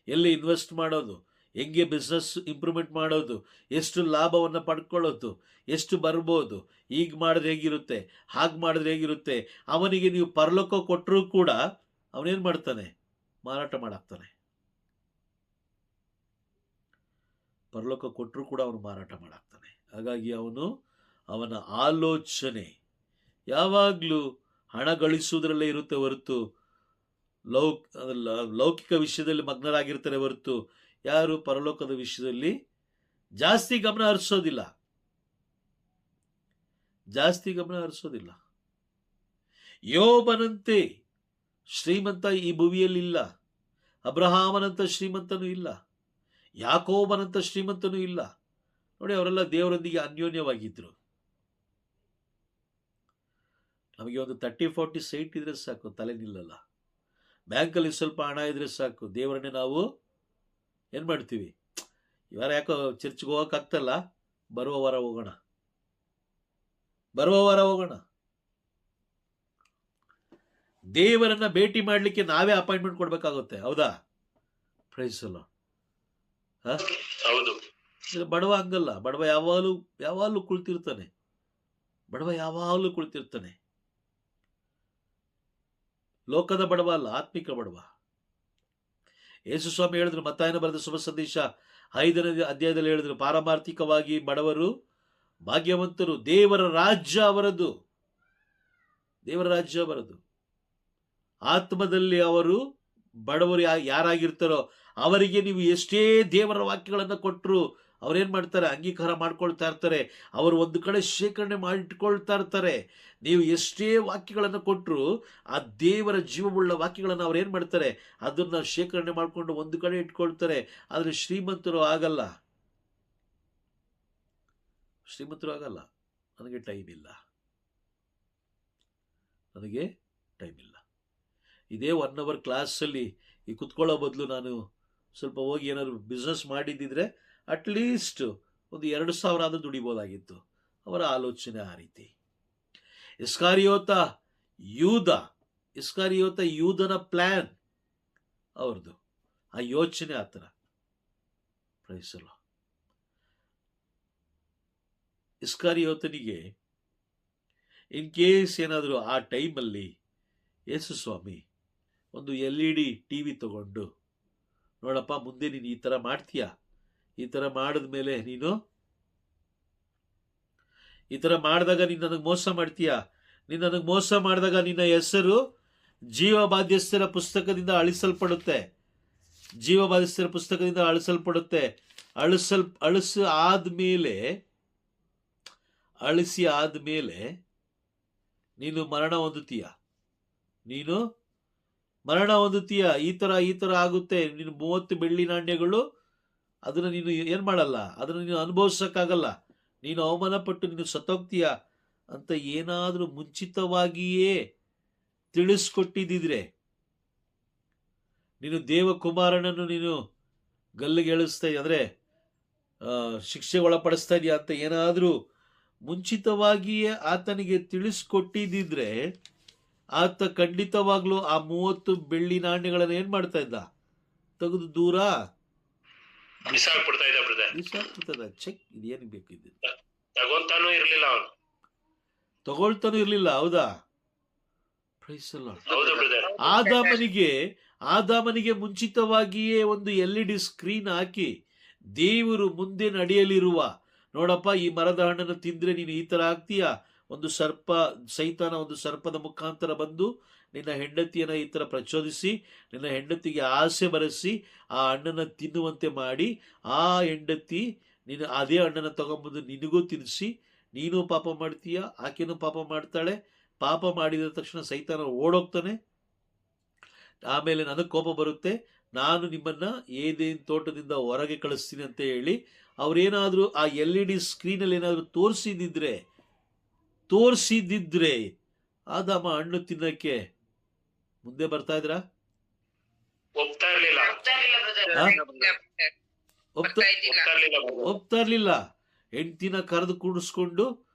ಎಲ್ಲಿ ಇನ್ವೆಸ್ಟ್ ಮಾಡೋದು, ಹೆಂಗೆ ಬಿಸ್ನೆಸ್ ಇಂಪ್ರೂವ್ಮೆಂಟ್ ಮಾಡೋದು, ಎಷ್ಟು ಲಾಭವನ್ನು ಪಡ್ಕೊಳ್ಳೋದು, ಎಷ್ಟು ಬರ್ಬೋದು, ಈಗ ಮಾಡಿದ್ರೆ ಹೇಗಿರುತ್ತೆ, ಹಾಗೆ ಮಾಡಿದ್ರೆ ಹೇಗಿರುತ್ತೆ. ಅವನಿಗೆ ನೀವು ಪರಲೋಕ ಕೊಟ್ಟರೂ ಕೂಡ ಅವನೇನು ಮಾಡ್ತಾನೆ, ಮಾರಾಟ ಮಾಡಾಕ್ತಾನೆ. ಪರಲೋಕ ಕೊಟ್ಟರೂ ಕೂಡ ಅವನು ಮಾರಾಟ ಮಾಡಾಕ್ತಾನೆ. ಹಾಗಾಗಿ ಅವನ ಆಲೋಚನೆ ಯಾವಾಗಲೂ ಹಣ ಗಳಿಸುವುದರಲ್ಲೇ ಇರುತ್ತೆ ಹೊರತು ಲೌಕಿಕ ವಿಷಯದಲ್ಲಿ ಮಗ್ನರಾಗಿರ್ತಾರೆ ಹೊರತು ಯಾರು ಪರಲೋಕದ ವಿಷಯದಲ್ಲಿ ಜಾಸ್ತಿ ಗಮನ ಹರಿಸೋದಿಲ್ಲ. ಯೋಬನಂತೆ ಶ್ರೀಮಂತ ಈ ಭುವಿಯಲ್ಲಿಲ್ಲ, ಅಬ್ರಹಾಮನಂತ ಶ್ರೀಮಂತನೂ ಇಲ್ಲ, ಯಾಕೋಬನಂತ ಶ್ರೀಮಂತನೂ ಇಲ್ಲ. ನೋಡಿ, ಅವರೆಲ್ಲ ದೇವರೊಂದಿಗೆ ಅನ್ಯೋನ್ಯವಾಗಿದ್ರು. ನಮಗೆ ಒಂದು 30-40 ಸೈಟ್ ಇದ್ರೆ ಸಾಕು, ತಲೆ ನಿಲ್ಲಲ್ಲ. ಬ್ಯಾಂಕಲ್ಲಿ ಸ್ವಲ್ಪ ಹಣ ಇದ್ರೆ ಸಾಕು, ದೇವರನ್ನೇ ನಾವು ಏನು ಮಾಡ್ತೀವಿ, ಇವಾರ ಯಾಕೋ ಚರ್ಚ್ಗೆ ಹೋಗೋಕ್ಕಾಗ್ತಲ್ಲ, ಬರುವ ವಾರ ಹೋಗೋಣ. ದೇವರನ್ನ ಭೇಟಿ ಮಾಡಲಿಕ್ಕೆ ನಾವೇ ಅಪಾಯಿಂಟ್ಮೆಂಟ್ ಕೊಡ್ಬೇಕಾಗುತ್ತೆ. ಹೌದಾ? ಪ್ರೈಸ್ ಅಲ್ಲ. ಹೌದು. ಬಡವ ಹಂಗಲ್ಲ. ಬಡವ ಯಾವಾಗಲೂ ಕುಳಿತಿರ್ತಾನೆ. ಲೋಕದ ಬಡವ ಅಲ್ಲ, ಆತ್ಮಿಕ ಬಡವ. ಯೇಸು ಸ್ವಾಮಿ ಹೇಳಿದ್ರು, ಮತ್ತಾಯನ ಬರೆದ ಶುಭ ಸಂದೇಶ 5ನೇ ಅಧ್ಯಾಯದಲ್ಲಿ ಹೇಳಿದ್ರು, ಪಾರಮಾರ್ಥಿಕವಾಗಿ ಬಡವರು ಭಾಗ್ಯವಂತರು, ದೇವರ ರಾಜ್ಯ ಅವರದು. ಆತ್ಮದಲ್ಲಿ ಅವರು ಬಡವರು ಯಾರಾಗಿರ್ತಾರೋ ಅವರಿಗೆ ನೀವು ಎಷ್ಟೇ ದೇವರ ವಾಕ್ಯಗಳನ್ನು ಕೊಟ್ಟರು ಅವ್ರೇನ್ ಮಾಡ್ತಾರೆ, ಅಂಗೀಕಾರ ಮಾಡ್ಕೊಳ್ತಾ ಇರ್ತಾರೆ. ಅವರು ಒಂದು ಕಡೆ ಶೇಖರಣೆ ಮಾಡಿಟ್ಕೊಳ್ತಾ ಇರ್ತಾರೆ. ನೀವು ಎಷ್ಟೇ ವಾಕ್ಯಗಳನ್ನು ಕೊಟ್ಟರು ಆ ದೇವರ ಜೀವವುಳ್ಳ ವಾಕ್ಯಗಳನ್ನು ಅವ್ರು ಏನ್ ಮಾಡ್ತಾರೆ, ಅದನ್ನ ಶೇಖರಣೆ ಮಾಡಿಕೊಂಡು ಒಂದು ಕಡೆ ಇಟ್ಕೊಳ್ತಾರೆ. ಆದ್ರೆ ಶ್ರೀಮಂತರು ಆಗಲ್ಲ. ನನಗೆ ಟೈಮ್ ಇಲ್ಲ. ಇದೇ 1 hour ಕ್ಲಾಸಲ್ಲಿ ಈ ಕುತ್ಕೊಳ್ಳೋ ಬದಲು ನಾನು ಸ್ವಲ್ಪ ಹೋಗಿ ಏನಾದ್ರು ಬಿಸ್ನೆಸ್ ಮಾಡಿದ್ದಿದ್ರೆ ಅಟ್ಲೀಸ್ಟ್ ಒಂದು 2,000 ಆದ್ರೂ ದುಡಿಬೋದಾಗಿತ್ತು. ಅವರ ಆಲೋಚನೆ ಆ ರೀತಿ. ಇಸ್ಕಾರಿಯೋತ ಯೂದನ ಪ್ಲಾನ್ ಅವ್ರದ್ದು, ಆ ಯೋಚನೆ ಆ ಥರ. ಪ್ರೈಸಲ್ಲ. ಇಸ್ಕಾರಿಯೋತನಿಗೆ ಇನ್ ಕೇಸ್ ಏನಾದರೂ ಆ ಟೈಮಲ್ಲಿ ಯೇಸು ಸ್ವಾಮಿ ಒಂದು LED TV ತಗೊಂಡು, ನೋಡಪ್ಪ ಮುಂದೆ ನೀನು ಈ ಥರ ಮಾಡ್ತೀಯ, ಈ ಥರ ಮಾಡಿದ್ಮೇಲೆ ನೀನು ಈ ಥರ ಮಾಡಿದಾಗ ನೀನು ನನಗೆ ಮೋಸ ಮಾಡ್ತೀಯ, ನೀನು ನನಗೆ ಮೋಸ ಮಾಡಿದಾಗ ನಿನ್ನ ಹೆಸರು ಜೀವಬಾಧ್ಯಸ್ಥರ ಪುಸ್ತಕದಿಂದ ಅಳಿಸಲ್ಪಡುತ್ತೆ. ಅಳಿಸಿ ಆದ್ಮೇಲೆ ನೀನು ಮರಣ ಹೊಂದುತ್ತೀಯ. ಈ ತರ ಆಗುತ್ತೆ. ನೀನು 30 ಬೆಳ್ಳಿ ನಾಣ್ಯಗಳು, ಅದನ್ನ ನೀನು ಏನ್ ಮಾಡಲ್ಲ, ಅದನ್ನ ನೀನು ಅನುಭವಿಸಕ್ಕಾಗಲ್ಲ, ನೀನು ಅವಮಾನ ಪಟ್ಟು ನೀನು ಸತ್ತೋಗ್ತೀಯ ಅಂತ ಏನಾದ್ರೂ ಮುಂಚಿತವಾಗಿಯೇ ತಿಳಿಸ್ಕೊಟ್ಟಿದ್ರೆ, ನೀನು ದೇವಕುಮಾರನನ್ನು ನೀನು ಗಲ್ಲಿಗೆ ಎಳಿಸ್ತಾ ಅಂದ್ರೆ ಶಿಕ್ಷೆಗೆ ಒಳಪಡಿಸ್ತಾ ಇದೆಯಾ ಅಂತ ಏನಾದ್ರೂ ಮುಂಚಿತವಾಗಿಯೇ ಆತನಿಗೆ ತಿಳಿಸ್ಕೊಟ್ಟಿದ್ದಿದ್ರೆ ಆತ ಖಂಡಿತವಾಗ್ಲೂ ಆ 30 ಬೆಳ್ಳಿ ನಾಣ್ಯಗಳನ್ನು ಏನ್ ಮಾಡ್ತಾ ಇದ್ದ, ತೆಗೆದು ದೂರ ಬಿಸಾಕ್ಬಿಡ್ತಾ. ಚೆಕ್ ಇದೇನು ಬೇಕಿದ್ದು ತಗೊಳ್ತಾನೂ ಇರ್ಲಿಲ್ಲ. ಹೌದಾ? ಆದಾಮನಿಗೆ ಮುಂಚಿತವಾಗಿಯೇ ಒಂದು LED ಸ್ಕ್ರೀನ್ ಹಾಕಿ ದೇವರು ಮುಂದೆ ನಡೆಯಲಿರುವ, ನೋಡಪ್ಪ ಈ ಮರದ ಹಣ್ಣನ್ನು ತಿಂದ್ರೆ ನೀನು ಈ ತರ ಆಗ್ತೀಯ. ಒಂದು ಸೈತಾನ ಒಂದು ಸರ್ಪದ ಮುಖಾಂತರ ಬಂದು ನಿನ್ನ ಹೆಂಡತಿಯನ್ನ ಈ ತರ ಪ್ರಚೋದಿಸಿ ನಿನ್ನ ಹೆಂಡತಿಗೆ ಆಸೆ ಬರೆಸಿ ಆ ಹಣ್ಣನ್ನು ತಿನ್ನುವಂತೆ ಮಾಡಿ, ಆ ಹೆಂಡತಿ ನೀನು ಅದೇ ಹಣ್ಣನ್ನು ತಗೊಂಬಂದು ನಿನಗೂ ತಿನ್ನಿಸಿ ನೀನು ಪಾಪ ಮಾಡ್ತೀಯ, ಆಕೆನೂ ಪಾಪ ಮಾಡ್ತಾಳೆ. ಪಾಪ ಮಾಡಿದ ತಕ್ಷಣ ಸೈತಾನ ಓಡೋಗ್ತಾನೆ. ಆಮೇಲೆ ನನಗೆ ಕೋಪ ಬರುತ್ತೆ, ನಾನು ನಿಮ್ಮನ್ನ ಏದೇನ್ ತೋಟದಿಂದ ಹೊರಗೆ ಕಳಿಸ್ತೀನಿ ಅಂತ ಹೇಳಿ ಅವ್ರೇನಾದ್ರೂ ಆ LED ಸ್ಕ್ರೀನಲ್ಲಿ ಏನಾದ್ರು ತೋರಿಸಿದ್ದಿದ್ರೆ ಆದಾಮ ಹಣ್ಣು ತಿನ್ನಕ್ಕೆ ಮುಂದೆ ಬರ್ತಾ ಇದ್ರ? ಒಪ್ತಾ ಇರ್ಲಿಲ್ಲ. ಹೆಂಡ್ತಿನ ಕರೆದು ಕೂಡಿಸ್ಕೊಂಡು,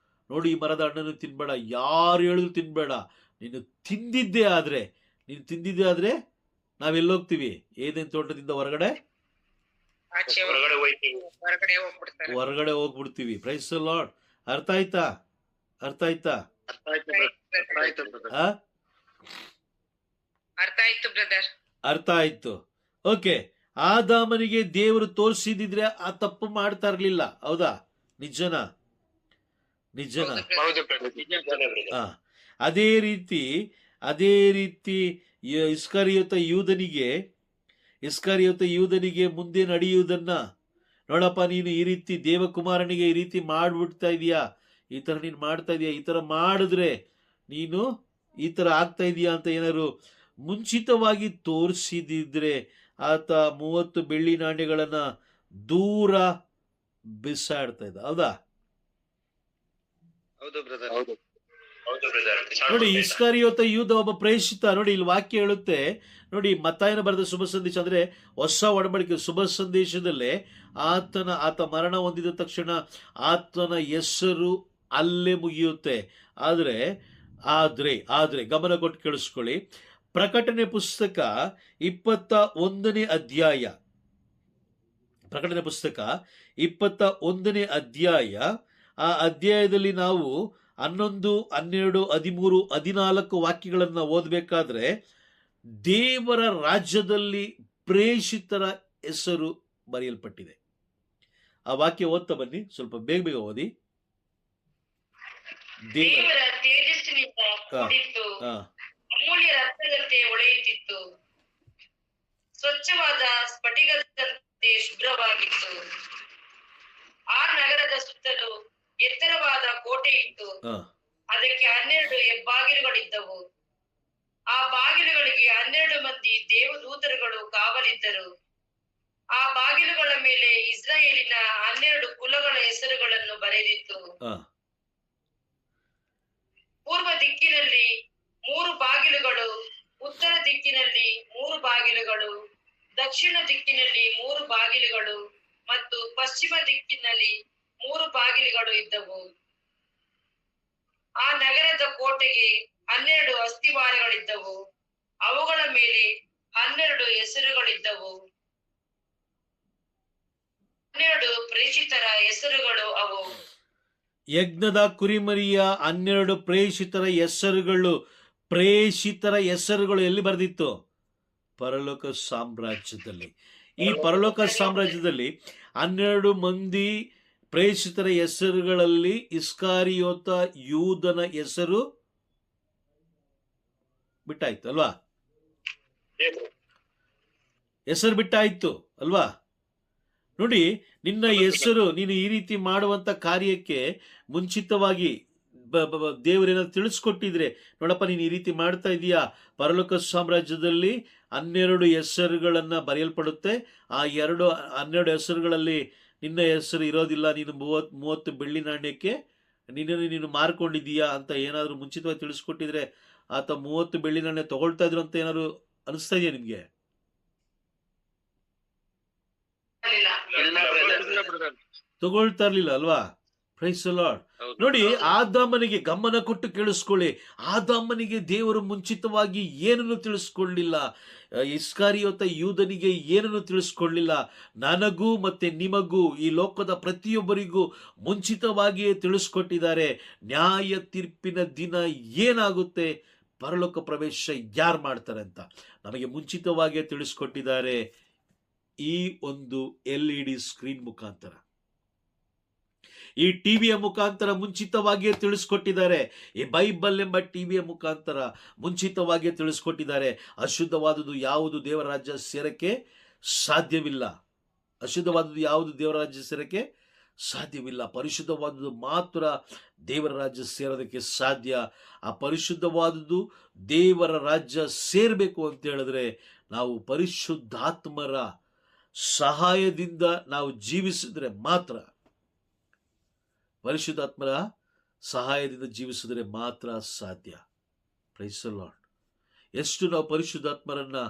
ನೋಡಿ ಈ ಮರದ ಹಣ್ಣನ್ನು ತಿನ್ಬೇಡ, ಯಾರು ಹೇಳಿದ್ರು ತಿನ್ಬೇಡ, ನೀನು ತಿಂದಿದ್ದೇ ಆದ್ರೆ ನಾವೆಲ್ಲೋಗ್ತೀವಿ, ಏದೇನ್ ತೋಟದಿಂದ ಹೊರಗಡೆ ಆಚೆ ಹೊರಗಡೆ ಹೋಯ್ತೀವಿ. ಹೊರಗಡೆ ಹೋಗ್ಬಿಡ್ತಾರೆ. ಹೊರಗಡೆ ಹೋಗ್ಬಿಡ್ತೀವಿ. Praise the lord. ಅರ್ಥ ಆಯ್ತಾ? ಅರ್ಥ ಆಯ್ತಾ? ಅರ್ಥ ಆಯ್ತು brother. ಅರ್ಥ ಆಯ್ತು brother. ಆ? ಅರ್ಥ ಆಯ್ತು ಬ್ರದರ್. ಅರ್ಥ ಆಯ್ತು. ಓಕೆ. ಆದಾಮನಿಗೆ ದೇವರು ತೋರಿಸಿದಿದ್ರೆ ಆ ತಪ್ಪು ಮಾಡ್ತಾ ಇರ್ಲಿಲ್ಲ. ಹೌದಾ? ನಿಜನಾ? ನಿಜನಾ? ಹೌದು brother. ನಿಜಾನೇ brother. ಆ, ಅದೇ ರೀತಿ ಇಸ್ಕರಿಯೋತ ಯೂದನಿಗೆ ಮುಂದೆ ನಡೆಯುವುದನ್ನ ನೋಡಪ್ಪ, ನೀನು ಈ ರೀತಿ ದೇವಕುಮಾರನಿಗೆ ಈ ರೀತಿ ಮಾಡ್ಬಿಡ್ತಾ ಇದೀಯಾ, ಈ ತರ ನೀನು ಮಾಡ್ತಾ ಇದೀಯಾ, ಈ ತರ ಮಾಡಿದ್ರೆ ನೀನು ಈ ತರ ಆಗ್ತಾ ಇದೀಯಾ ಅಂತ ಏನಾದ್ರು ಮುಂಚಿತವಾಗಿ ತೋರಿಸಿದಿದ್ರೆ ಆತ 30 ಬೆಳ್ಳಿ ನಾಣ್ಯಗಳನ್ನ ದೂರ ಬಿಸಾಡ್ತಾ ಇದ್ದ. ಹೌದಾ? ಹೌದು brother. ಹೌದು brother. ನೋಡಿ, ಇಸ್ಕರಿಯೋತ ಯೂದ ಒಬ್ಬ ಪ್ರೇಷಿತ. ನೋಡಿ, ಇಲ್ಲಿ ವಾಕ್ಯ ಹೇಳುತ್ತೆ ನೋಡಿ, ಮತ್ತಾಯನ ಬರೆದ ಶುಭ ಸಂದೇಶ ಅಂದ್ರೆ ಹೊಸ ಒಡಂಬಡಿಕೆ ಶುಭ ಸಂದೇಶದಲ್ಲೇ ಆತ ಮರಣ ಹೊಂದಿದ ತಕ್ಷಣ ಆತನ ಹೆಸರು ಅಲ್ಲೇ ಮುಗಿಯುತ್ತೆ. ಆದ್ರೆ ಗಮನ ಕೊಟ್ಟು ಕೇಳಿಸ್ಕೊಳ್ಳಿ. ಪ್ರಕಟಣೆ ಪುಸ್ತಕ 21ನೇ ಅಧ್ಯಾಯ, ಪ್ರಕಟಣೆ ಪುಸ್ತಕ 21ನೇ ಅಧ್ಯಾಯ, ಆ ಅಧ್ಯಾಯದಲ್ಲಿ ನಾವು 11, 12, 13, 14 ವಾಕ್ಯಗಳನ್ನ ಓದಬೇಕಾದ್ರೆ ದೇವರ ರಾಜ್ಯದಲ್ಲಿ ಪ್ರೇಷಿತರ ಹೆಸರು ಬರೆಯಲ್ಪಟ್ಟಿದೆ. ಆ ವಾಕ್ಯ ಓದ್ತಾ ಬನ್ನಿ, ಸ್ವಲ್ಪ ಬೇಗ ಓದಿ. ದೇವರ ತೇಜಸ್ಸಿನಿಂದ ಕೂಡಿತ್ತು, ಅಮೂಲ್ಯ ರತ್ನದಂತೆ ಹೊಳೆಯುತ್ತಿತ್ತು, ಸ್ವಚ್ಛವಾದ ಸ್ಫಟಿಕದಂತೆ ಶುಭ್ರವಾಗಿತ್ತು. ಆ ನಗರದ ಸುತ್ತಲೂ ಎತ್ತರವಾದ ಕೋಟೆ ಇತ್ತು. ಅದಕ್ಕೆ 12 ಹೆಬ್ಬಾಗಿಲುಗಳಿದ್ದವು. ಆ ಬಾಗಿಲುಗಳಿಗೆ 12 ಮಂದಿ ದೇವದೂತರುಗಳು ಕಾವಲಿದ್ದರು. ಆ ಬಾಗಿಲುಗಳ ಮೇಲೆ ಇಸ್ರಾಯೇಲಿನ 12 ಕುಲಗಳ ಹೆಸರುಗಳನ್ನು ಬರೆದಿತ್ತು. ಪೂರ್ವ ದಿಕ್ಕಿನಲ್ಲಿ 3 ಬಾಗಿಲುಗಳು, ಉತ್ತರ ದಿಕ್ಕಿನಲ್ಲಿ 3 ಬಾಗಿಲುಗಳು, ದಕ್ಷಿಣ ದಿಕ್ಕಿನಲ್ಲಿ 3 ಬಾಗಿಲುಗಳು ಮತ್ತು ಪಶ್ಚಿಮ ದಿಕ್ಕಿನಲ್ಲಿ 3 ಬಾಗಿಲುಗಳು ಇದ್ದವು. ಆ ನಗರದ ಕೋಟೆಗೆ 12 ಅಸ್ತಿವಾರಗಳಿದ್ದವು. ಅವುಗಳ ಮೇಲೆ 12 ಹೆಸರುಗಳಿದ್ದವು. 12 ಪ್ರೇಷಿತರ ಹೆಸರುಗಳು ಅವು. ಯಜ್ಞದ ಕುರಿಮರಿಯ 12 ಪ್ರೇಷಿತರ ಹೆಸರುಗಳು ಎಲ್ಲಿ ಬರೆದಿತ್ತು? ಪರಲೋಕ ಸಾಮ್ರಾಜ್ಯದಲ್ಲಿ. ಈ ಪರಲೋಕ ಸಾಮ್ರಾಜ್ಯದಲ್ಲಿ 12 ಮಂದಿ ಪ್ರೇಷಿತರ ಹೆಸರುಗಳಲ್ಲಿ ಇಸ್ಕರಿಯೋತ ಯೂದನ ಹೆಸರು ಬಿಟ್ಟಾಯ್ತು ಅಲ್ವಾ? ಹೆಸರು ಬಿಟ್ಟಾಯ್ತು ಅಲ್ವಾ? ನೋಡಿ, ನಿನ್ನ ಹೆಸರು, ನೀನು ಈ ರೀತಿ ಮಾಡುವಂತ ಕಾರ್ಯಕ್ಕೆ ಮುಂಚಿತವಾಗಿ ದೇವರೇನಾದ್ರು ತಿಳಿಸ್ಕೊಟ್ಟಿದ್ರೆ, ನೋಡಪ್ಪ ನೀನು ಈ ರೀತಿ ಮಾಡ್ತಾ ಇದೀಯಾ, ಪರಲೋಕ ಸಾಮ್ರಾಜ್ಯದಲ್ಲಿ 12 ಹೆಸರುಗಳನ್ನ ಬರೆಯಲ್ಪಡುತ್ತೆ. ಆ 12 ಹೆಸರುಗಳಲ್ಲಿ ನಿನ್ನ ಹೆಸರು ಇರೋದಿಲ್ಲ. ನೀನು 30 ಬೆಳ್ಳಿ ನಾಣ್ಯಕ್ಕೆ ನೀನು ಮಾರ್ಕೊಂಡಿದೀಯಾ ಅಂತ ಏನಾದ್ರು ಮುಂಚಿತವಾಗಿ ತಿಳಿಸ್ಕೊಟ್ಟಿದ್ರೆ ಆತ 30 ಬೆಳ್ಳಿ ನಾಣ್ಯ ತಗೊಳ್ತಾ ಇದ್ರು ಅಂತ ಏನಾದ್ರು ಅನಿಸ್ತಾ ಇದೆಯಾ ನಿಮ್ಗೆ? ತಗೊಳ್ತಾ ಇರ್ಲಿಲ್ಲ ಅಲ್ವಾ? Praise the Lord. ನೋಡಿ, ಆದಾಮನಿಗೆ ಗಮನ ಕೊಟ್ಟು ಕೇಳಿಸ್ಕೊಳ್ಳಿ. ಆದಾಮನಿಗೆ ದೇವರು ಮುಂಚಿತವಾಗಿ ಏನನ್ನು ತಿಳಿಸ್ಕೊಳ್ಳಿಲ್ಲ. ಇಸ್ಕರಿಯೋತ ಯೂದನಿಗೆ ಏನನ್ನು ತಿಳಿಸ್ಕೊಳ್ಳಿಲ್ಲ. ನನಗೂ ಮತ್ತೆ ನಿಮಗೂ, ಈ ಲೋಕದ ಪ್ರತಿಯೊಬ್ಬರಿಗೂ ಮುಂಚಿತವಾಗಿಯೇ ತಿಳಿಸ್ಕೊಟ್ಟಿದ್ದಾರೆ. ನ್ಯಾಯ ತೀರ್ಪಿನ ದಿನ ಏನಾಗುತ್ತೆ, ಪರಲೋಕ ಪ್ರವೇಶ ಯಾರು ಮಾಡ್ತಾರೆ ಅಂತ ನಮಗೆ ಮುಂಚಿತವಾಗಿಯೇ ತಿಳಿಸ್ಕೊಟ್ಟಿದ್ದಾರೆ. ಈ ಒಂದು LED ಸ್ಕ್ರೀನ್ ಮುಖಾಂತರ, ಈ ಟಿವಿಯ ಮುಖಾಂತರ ಮುಂಚಿತವಾಗಿಯೇ ತಿಳಿಸ್ಕೊಟ್ಟಿದ್ದಾರೆ. ಈ ಬೈಬಲ್ ಎಂಬ ಟಿವಿಯ ಮುಖಾಂತರ ಮುಂಚಿತವಾಗಿಯೇ ತಿಳಿಸ್ಕೊಟ್ಟಿದ್ದಾರೆ. ಅಶುದ್ಧವಾದುದು ಯಾವುದು ದೇವರ ರಾಜ್ಯ ಸೇರಕ್ಕೆ ಸಾಧ್ಯವಿಲ್ಲ. ಅಶುದ್ಧವಾದುದು ಯಾವುದು ದೇವರ ರಾಜ್ಯ ಸೇರಕ್ಕೆ ಸಾಧ್ಯವಿಲ್ಲ. ಪರಿಶುದ್ಧವಾದುದು ಮಾತ್ರ ದೇವರ ರಾಜ್ಯ ಸೇರೋದಕ್ಕೆ ಸಾಧ್ಯ. ಆ ಪರಿಶುದ್ಧವಾದುದು ದೇವರ ರಾಜ್ಯ ಸೇರಬೇಕು ಅಂತ ಹೇಳಿದ್ರೆ ನಾವು ಪರಿಶುದ್ಧಾತ್ಮರ ಸಹಾಯದಿಂದ ನಾವು ಜೀವಿಸಿದ್ರೆ ಮಾತ್ರ, ಪರಿಶುದ್ಧಾತ್ಮರ ಸಹಾಯದಿಂದ ಜೀವಿಸಿದ್ರೆ ಮಾತ್ರ ಸಾಧ್ಯ. Praise the Lord. ಎಷ್ಟು ನಾವು ಪರಿಶುದ್ಧಾತ್ಮರನ್ನ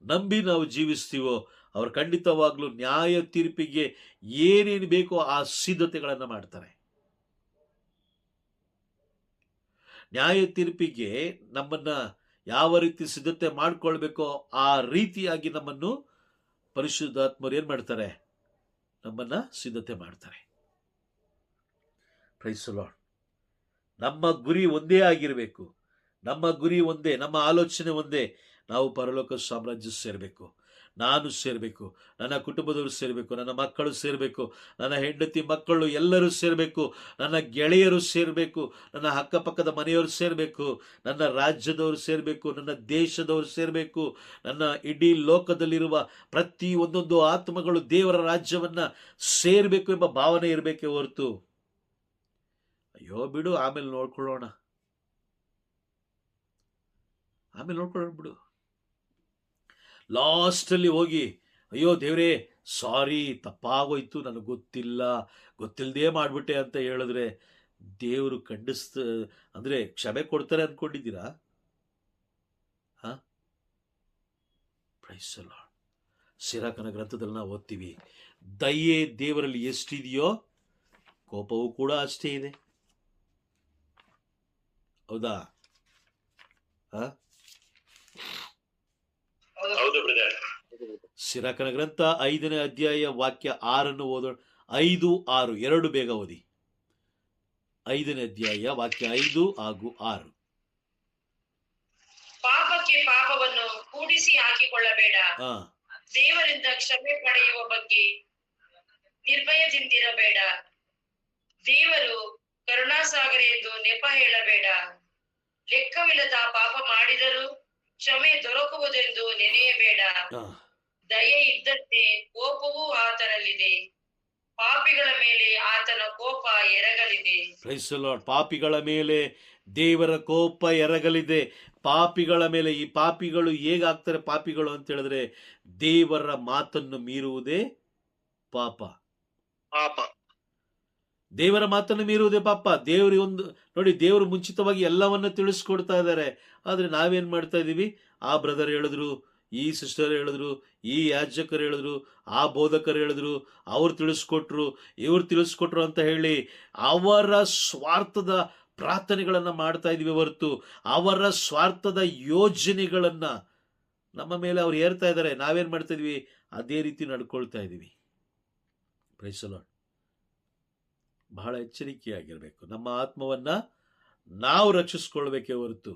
ನಂಬಿ ನಾವು ಜೀವಿಸ್ತೀವೋ ಅವರು ಖಂಡಿತವಾಗ್ಲೂ ನ್ಯಾಯ ತೀರ್ಪಿಗೆ ಏನೇನು ಬೇಕೋ ಆ ಸಿದ್ಧತೆಗಳನ್ನು ಮಾಡ್ತಾರೆ. ನ್ಯಾಯ ತೀರ್ಪಿಗೆ ನಮ್ಮನ್ನ ಯಾವ ರೀತಿ ಸಿದ್ಧತೆ ಮಾಡ್ಕೊಳ್ಬೇಕೋ ಆ ರೀತಿಯಾಗಿ ನಮ್ಮನ್ನು ಪರಿಶುದ್ಧಾತ್ಮರು ಏನ್ ಮಾಡ್ತಾರೆ? ನಮ್ಮನ್ನ ಸಿದ್ಧತೆ ಮಾಡ್ತಾರೆ. Praise the Lord. ನಮ್ಮ ಗುರಿ ಒಂದೇ ಆಗಿರಬೇಕು. ನಮ್ಮ ಗುರಿ ಒಂದೇ, ನಮ್ಮ ಆಲೋಚನೆ ಒಂದೇ. ನಾವು ಪರಲೋಕ ಸಾಮ್ರಾಜ್ಯ ಸೇರಬೇಕು. ನಾನು ಸೇರಬೇಕು, ನನ್ನ ಕುಟುಂಬದವರು ಸೇರಬೇಕು, ನನ್ನ ಮಕ್ಕಳು ಸೇರಬೇಕು, ನನ್ನ ಹೆಂಡತಿ ಮಕ್ಕಳು ಎಲ್ಲರೂ ಸೇರಬೇಕು, ನನ್ನ ಗೆಳೆಯರು ಸೇರಬೇಕು, ನನ್ನ ಅಕ್ಕಪಕ್ಕದ ಮನೆಯವರು ಸೇರಬೇಕು, ನನ್ನ ರಾಜ್ಯದವರು ಸೇರಬೇಕು, ನನ್ನ ದೇಶದವರು ಸೇರಬೇಕು, ನನ್ನ ಇಡೀ ಲೋಕದಲ್ಲಿರುವ ಪ್ರತಿ ಒಂದೊಂದು ಆತ್ಮಗಳು ದೇವರ ರಾಜ್ಯವನ್ನ ಸೇರಬೇಕು ಎಂಬ ಭಾವನೆ ಇರಬೇಕೇ ಹೊರತು ಅಯ್ಯೋ ಬಿಡು ಆಮೇಲೆ ನೋಡ್ಕೊಳ್ಳೋಣ ಬಿಡು, ಲಾಸ್ಟಲ್ಲಿ ಹೋಗಿ ಅಯ್ಯೋ ದೇವ್ರೇ ಸಾರಿ ತಪ್ಪಾಗೋಯ್ತು, ನನಗೆ ಗೊತ್ತಿಲ್ಲದೆ ಮಾಡ್ಬಿಟ್ಟೆ ಅಂತ ಹೇಳಿದ್ರೆ ದೇವರು ಅಂದ್ರೆ ಕ್ಷಮೆ ಕೊಡ್ತಾರೆ ಅನ್ಕೊಂಡಿದ್ದೀರಾ? Praise the Lord. ಸಿರಾಕನ ಗ್ರಂಥದಲ್ಲಿ ನಾವು ಓದ್ತೀವಿ, ದಯೆ ದೇವರಲ್ಲಿ ಎಷ್ಟಿದೆಯೋ ಕೋಪವೂ ಕೂಡ ಅಷ್ಟೇ ಇದೆ. ಹೌದಾ? ಹೌದು ಬ್ರದರ್. ಸಿರಾಕನ ಗ್ರಂಥ 5ನೇ ಅಧ್ಯಾಯ ವಾಕ್ಯ 6 ಓದೋಣ. 5-6 ಎರಡು ಬೇಗ ಓದಿ. 5ನೇ ಅಧ್ಯಾಯ ವಾಕ್ಯ 5 ಹಾಗೂ 6. ಪಾಪಕ್ಕೆ ಪಾಪವನ್ನು ಕೂಡಿಸಿ ಹಾಕಿಕೊಳ್ಳಬೇಡ. ದೇವರಿಂದ ಕ್ಷಮೆ ಪಡೆಯುವ ಬಗ್ಗೆ ನಿರ್ಭಯದಿಂದಿರಬೇಡ. ದೇವರು ಕರುಣಾಸಾಗರ ಎಂದು ನೆಪ ಹೇಳಬೇಡ. ಲೆಕ್ಕವಿಲ್ಲದ ಪಾಪ ಮಾಡಿದರೂ ಕ್ಷಮೆ ದೊರಕುವುದೆಂದು ನೆನೆಯಬೇಡ. ದಯೆ ಇದ್ದಂತೆ ಕೋಪವೂ ಆತನಲ್ಲಿದೆ. ಪಾಪಿಗಳ ಮೇಲೆ ಆತನ ಕೋಪ ಎರಗಲಿದೆ. Price the lord. ಪಾಪಿಗಳ ಮೇಲೆ ದೇವರ ಕೋಪ ಎರಗಲಿದೆ. ಪಾಪಿಗಳ ಮೇಲೆ. ಈ ಪಾಪಿಗಳು ಹೇಗಾಗ್ತಾರೆ ಪಾಪಿಗಳು ಅಂತ ಹೇಳಿದ್ರೆ, ದೇವರ ಮಾತನ್ನು ಮೀರುವುದೇ ಪಾಪ. ದೇವರ ಮಾತನ್ನು ಮೀರುವುದೇ ಪಾಪ. ದೇವರು ಮುಂಚಿತವಾಗಿ ಎಲ್ಲವನ್ನ ತಿಳಿಸ್ಕೊಡ್ತಾ ಇದ್ದಾರೆ. ಆದ್ರೆ ನಾವೇನ್ ಮಾಡ್ತಾ ಇದೀವಿ? ಆ ಬ್ರದರ್ ಹೇಳಿದ್ರು, ಈ ಸಿಸ್ಟರ್ ಹೇಳಿದ್ರು, ಈ ಯಾಜಕರು ಹೇಳಿದ್ರು, ಆ ಬೋಧಕರು ಹೇಳಿದ್ರು, ಅವ್ರು ತಿಳಿಸ್ಕೊಟ್ರು ಅಂತ ಹೇಳಿ ಅವರ ಸ್ವಾರ್ಥದ ಪ್ರಾರ್ಥನೆಗಳನ್ನ ಮಾಡ್ತಾ ಇದೀವಿ ಹೊರತು ಅವರ ಸ್ವಾರ್ಥದ ಯೋಜನೆಗಳನ್ನ ನಮ್ಮ ಮೇಲೆ ಅವ್ರು ಏರ್ತಾ ಇದ್ದಾರೆ. ನಾವೇನ್ ಮಾಡ್ತಾ ಇದೀವಿ? ಅದೇ ರೀತಿ ನಡ್ಕೊಳ್ತಾ ಇದೀವಿ. Praise the Lord. ಬಹಳ ಎಚ್ಚರಿಕೆಯಾಗಿರ್ಬೇಕು. ನಮ್ಮ ಆತ್ಮವನ್ನ ನಾವು ರಕ್ಷಿಸ್ಕೊಳ್ಬೇಕೇ ಹೊರತು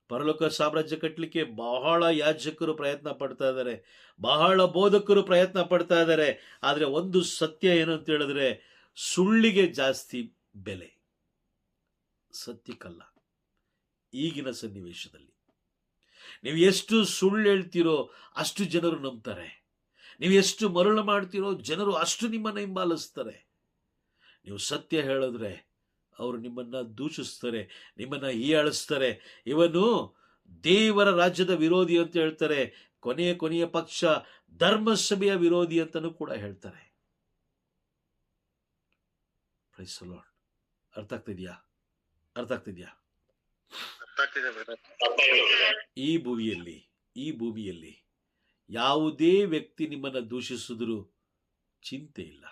ಪರಲೋಕ ಸಾಮ್ರಾಜ್ಯ ಕಟ್ಟಲಿಕ್ಕೆ ಬಹಳ ಯಾಜಕರು ಪ್ರಯತ್ನ ಪಡ್ತಾ ಇದ್ದಾರೆ, ಬಹಳ ಬೋಧಕರು ಪ್ರಯತ್ನ ಪಡ್ತಾ ಇದ್ದಾರೆ. ಆದ್ರೆ ಒಂದು ಸತ್ಯ ಏನು ಅಂತ ಹೇಳಿದ್ರೆ, ಸುಳ್ಳಿಗೆ ಜಾಸ್ತಿ ಬೆಲೆ, ಸತ್ಯಕ್ಕಲ್ಲ. ಈಗಿನ ಸನ್ನಿವೇಶದಲ್ಲಿ ನೀವು ಎಷ್ಟು ಸುಳ್ಳು ಹೇಳ್ತೀರೋ ಅಷ್ಟು ಜನರು ನಂಬ್ತಾರೆ. ನೀವು ಎಷ್ಟು ಮರಳು ಮಾಡ್ತೀರೋ ಜನರು ಅಷ್ಟು ನಿಮ್ಮನ್ನ ಹಿಂಬಾಲಿಸ್ತಾರೆ. ನೀವು ಸತ್ಯ ಹೇಳಿದ್ರೆ ಅವರು ನಿಮ್ಮನ್ನ ದೂಷಿಸ್ತಾರೆ, ನಿಮ್ಮನ್ನ ಹೀಯಾಳಿಸ್ತಾರೆ. ಇವನು ದೇವರ ರಾಜ್ಯದ ವಿರೋಧಿ ಅಂತ ಹೇಳ್ತಾರೆ. ಕೊನೆಯ ಪಕ್ಷ ಧರ್ಮಸಭೆಯ ವಿರೋಧಿ ಅಂತಲೂ ಕೂಡ ಹೇಳ್ತಾರೆ. Praise the Lord. ಅರ್ಥ ಆಗ್ತಿದ್ಯಾ? ಈ ಭೂಮಿಯಲ್ಲಿ ಯಾವುದೇ ವ್ಯಕ್ತಿ ನಿಮ್ಮನ್ನ ದೂಷಿಸಿದ್ರು ಚಿಂತೆ ಇಲ್ಲ.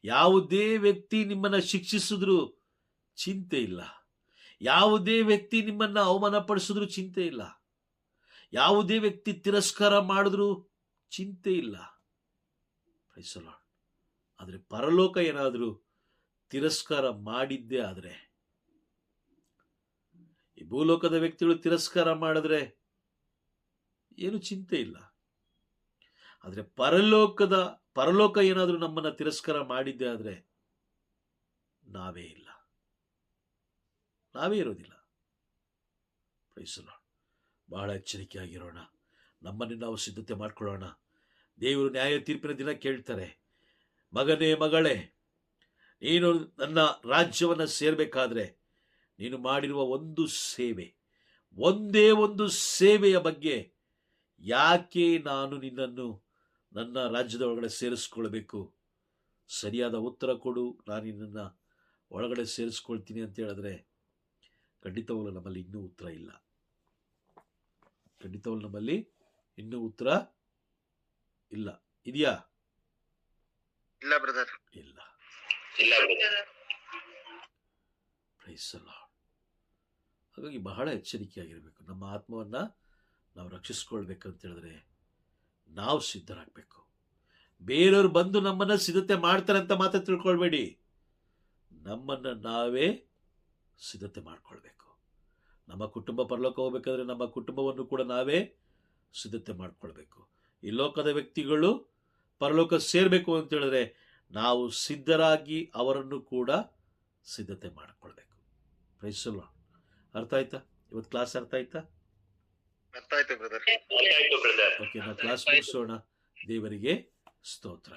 ಯಾವುದೇ ವ್ಯಕ್ತಿ ನಿಮ್ಮನ್ನ ಶಿಕ್ಷಿಸಿದ್ರು ಚಿಂತೆ ಇಲ್ಲ. ಯಾವುದೇ ವ್ಯಕ್ತಿ ನಿಮ್ಮನ್ನ ಅವಮಾನ ಪಡಿಸಿದ್ರು ಚಿಂತೆ ಇಲ್ಲ. ಯಾವುದೇ ವ್ಯಕ್ತಿ ತಿರಸ್ಕಾರ ಮಾಡಿದ್ರು ಚಿಂತೆ ಇಲ್ಲ. Praise the Lord. ಆದ್ರೆ ಪರಲೋಕ ಏನಾದರೂ ತಿರಸ್ಕಾರ ಮಾಡಿದ್ದೇ ಆದ್ರೆ, ಈ ಭೂಲೋಕದ ವ್ಯಕ್ತಿಗಳು ತಿರಸ್ಕಾರ ಮಾಡಿದ್ರೆ ಏನು ಚಿಂತೆ ಇಲ್ಲ. ಆದ್ರೆ ಪರಲೋಕ ಏನಾದರೂ ನಮ್ಮನ್ನ ತಿರಸ್ಕಾರ ಮಾಡಿದ್ದೆ ಆದ್ರೆ ನಾವೇ ಇರೋದಿಲ್ಲ. Praise the Lord. ಬಹಳ ಎಚ್ಚರಿಕೆಯಾಗಿರೋಣ. ನಮ್ಮನ್ನು ನಾವು ಸಿದ್ಧತೆ ಮಾಡ್ಕೊಳ್ಳೋಣ. ದೇವರು ನ್ಯಾಯ ತೀರ್ಪಿನ ದಿನ ಕೇಳ್ತಾರೆ, ಮಗನೇ ಮಗಳೇ, ನೀನು ನನ್ನ ರಾಜ್ಯವನ್ನ ಸೇರ್ಬೇಕಾದ್ರೆ ನೀನು ಮಾಡಿರುವ ಒಂದೇ ಒಂದು ಸೇವೆಯ ಬಗ್ಗೆ ಯಾಕೆ ನಾನು ನಿನ್ನನ್ನು ನನ್ನ ರಾಜ್ಯದ ಒಳಗಡೆ ಸೇರಿಸ್ಕೊಳ್ಬೇಕು? ಸರಿಯಾದ ಉತ್ತರ ಕೊಡು, ನಾನು ನಿನ್ನನ್ನು ಒಳಗಡೆ ಸೇರಿಸ್ಕೊಳ್ತೀನಿ ಅಂತ ಹೇಳಿದ್ರೆ ಖಂಡಿತವಾಗ್ಲೂ ನಮ್ಮಲ್ಲಿ ಇನ್ನೂ ಉತ್ತರ ಇಲ್ಲ. ಇದೆಯಾ? ಇಲ್ಲ ಬ್ರದರ್. ಇಲ್ಲ. Praise the Lord. ಹಾಗಾಗಿ ಬಹಳ ಎಚ್ಚರಿಕೆಯಾಗಿರಬೇಕು. ನಮ್ಮ ಆತ್ಮವನ್ನ ನಾವು ರಕ್ಷಿಸ್ಕೊಳ್ಬೇಕಂತ ಹೇಳಿದ್ರೆ ನಾವು ಸಿದ್ಧರಾಗಬೇಕು. ಬೇರೆಯವ್ರು ಬಂದು ನಮ್ಮನ್ನ ಸಿದ್ಧತೆ ಮಾಡ್ತಾರೆ ಅಂತ ಮಾತ್ರ ತಿಳ್ಕೊಳ್ಬೇಡಿ. ನಮ್ಮನ್ನ ನಾವೇ ಸಿದ್ಧತೆ ಮಾಡ್ಕೊಳ್ಬೇಕು. ನಮ್ಮ ಕುಟುಂಬ ಪರಲೋಕ ಹೋಗ್ಬೇಕಾದ್ರೆ ನಮ್ಮ ಕುಟುಂಬವನ್ನು ಕೂಡ ನಾವೇ ಸಿದ್ಧತೆ ಮಾಡ್ಕೊಳ್ಬೇಕು. ಈ ಲೋಕದ ವ್ಯಕ್ತಿಗಳು ಪರಲೋಕ ಸೇರ್ಬೇಕು ಅಂತ ಹೇಳಿದ್ರೆ ನಾವು ಸಿದ್ಧರಾಗಿ ಅವರನ್ನು ಕೂಡ ಸಿದ್ಧತೆ ಮಾಡ್ಕೊಳ್ಬೇಕು. Praise the Lord. ಅರ್ಥ ಆಯ್ತಾ? ಇವತ್ತು ಕ್ಲಾಸ್ ಅರ್ಥ ಆಯ್ತಾ? ಅರ್ಥ ಆಯ್ತು ಬ್ರದರ್. ಓಕೆ, ನಾವು ಕ್ಲಾಸ್ ಮುಗಿಸೋಣ. ದೇವರಿಗೆ ಸ್ತೋತ್ರ.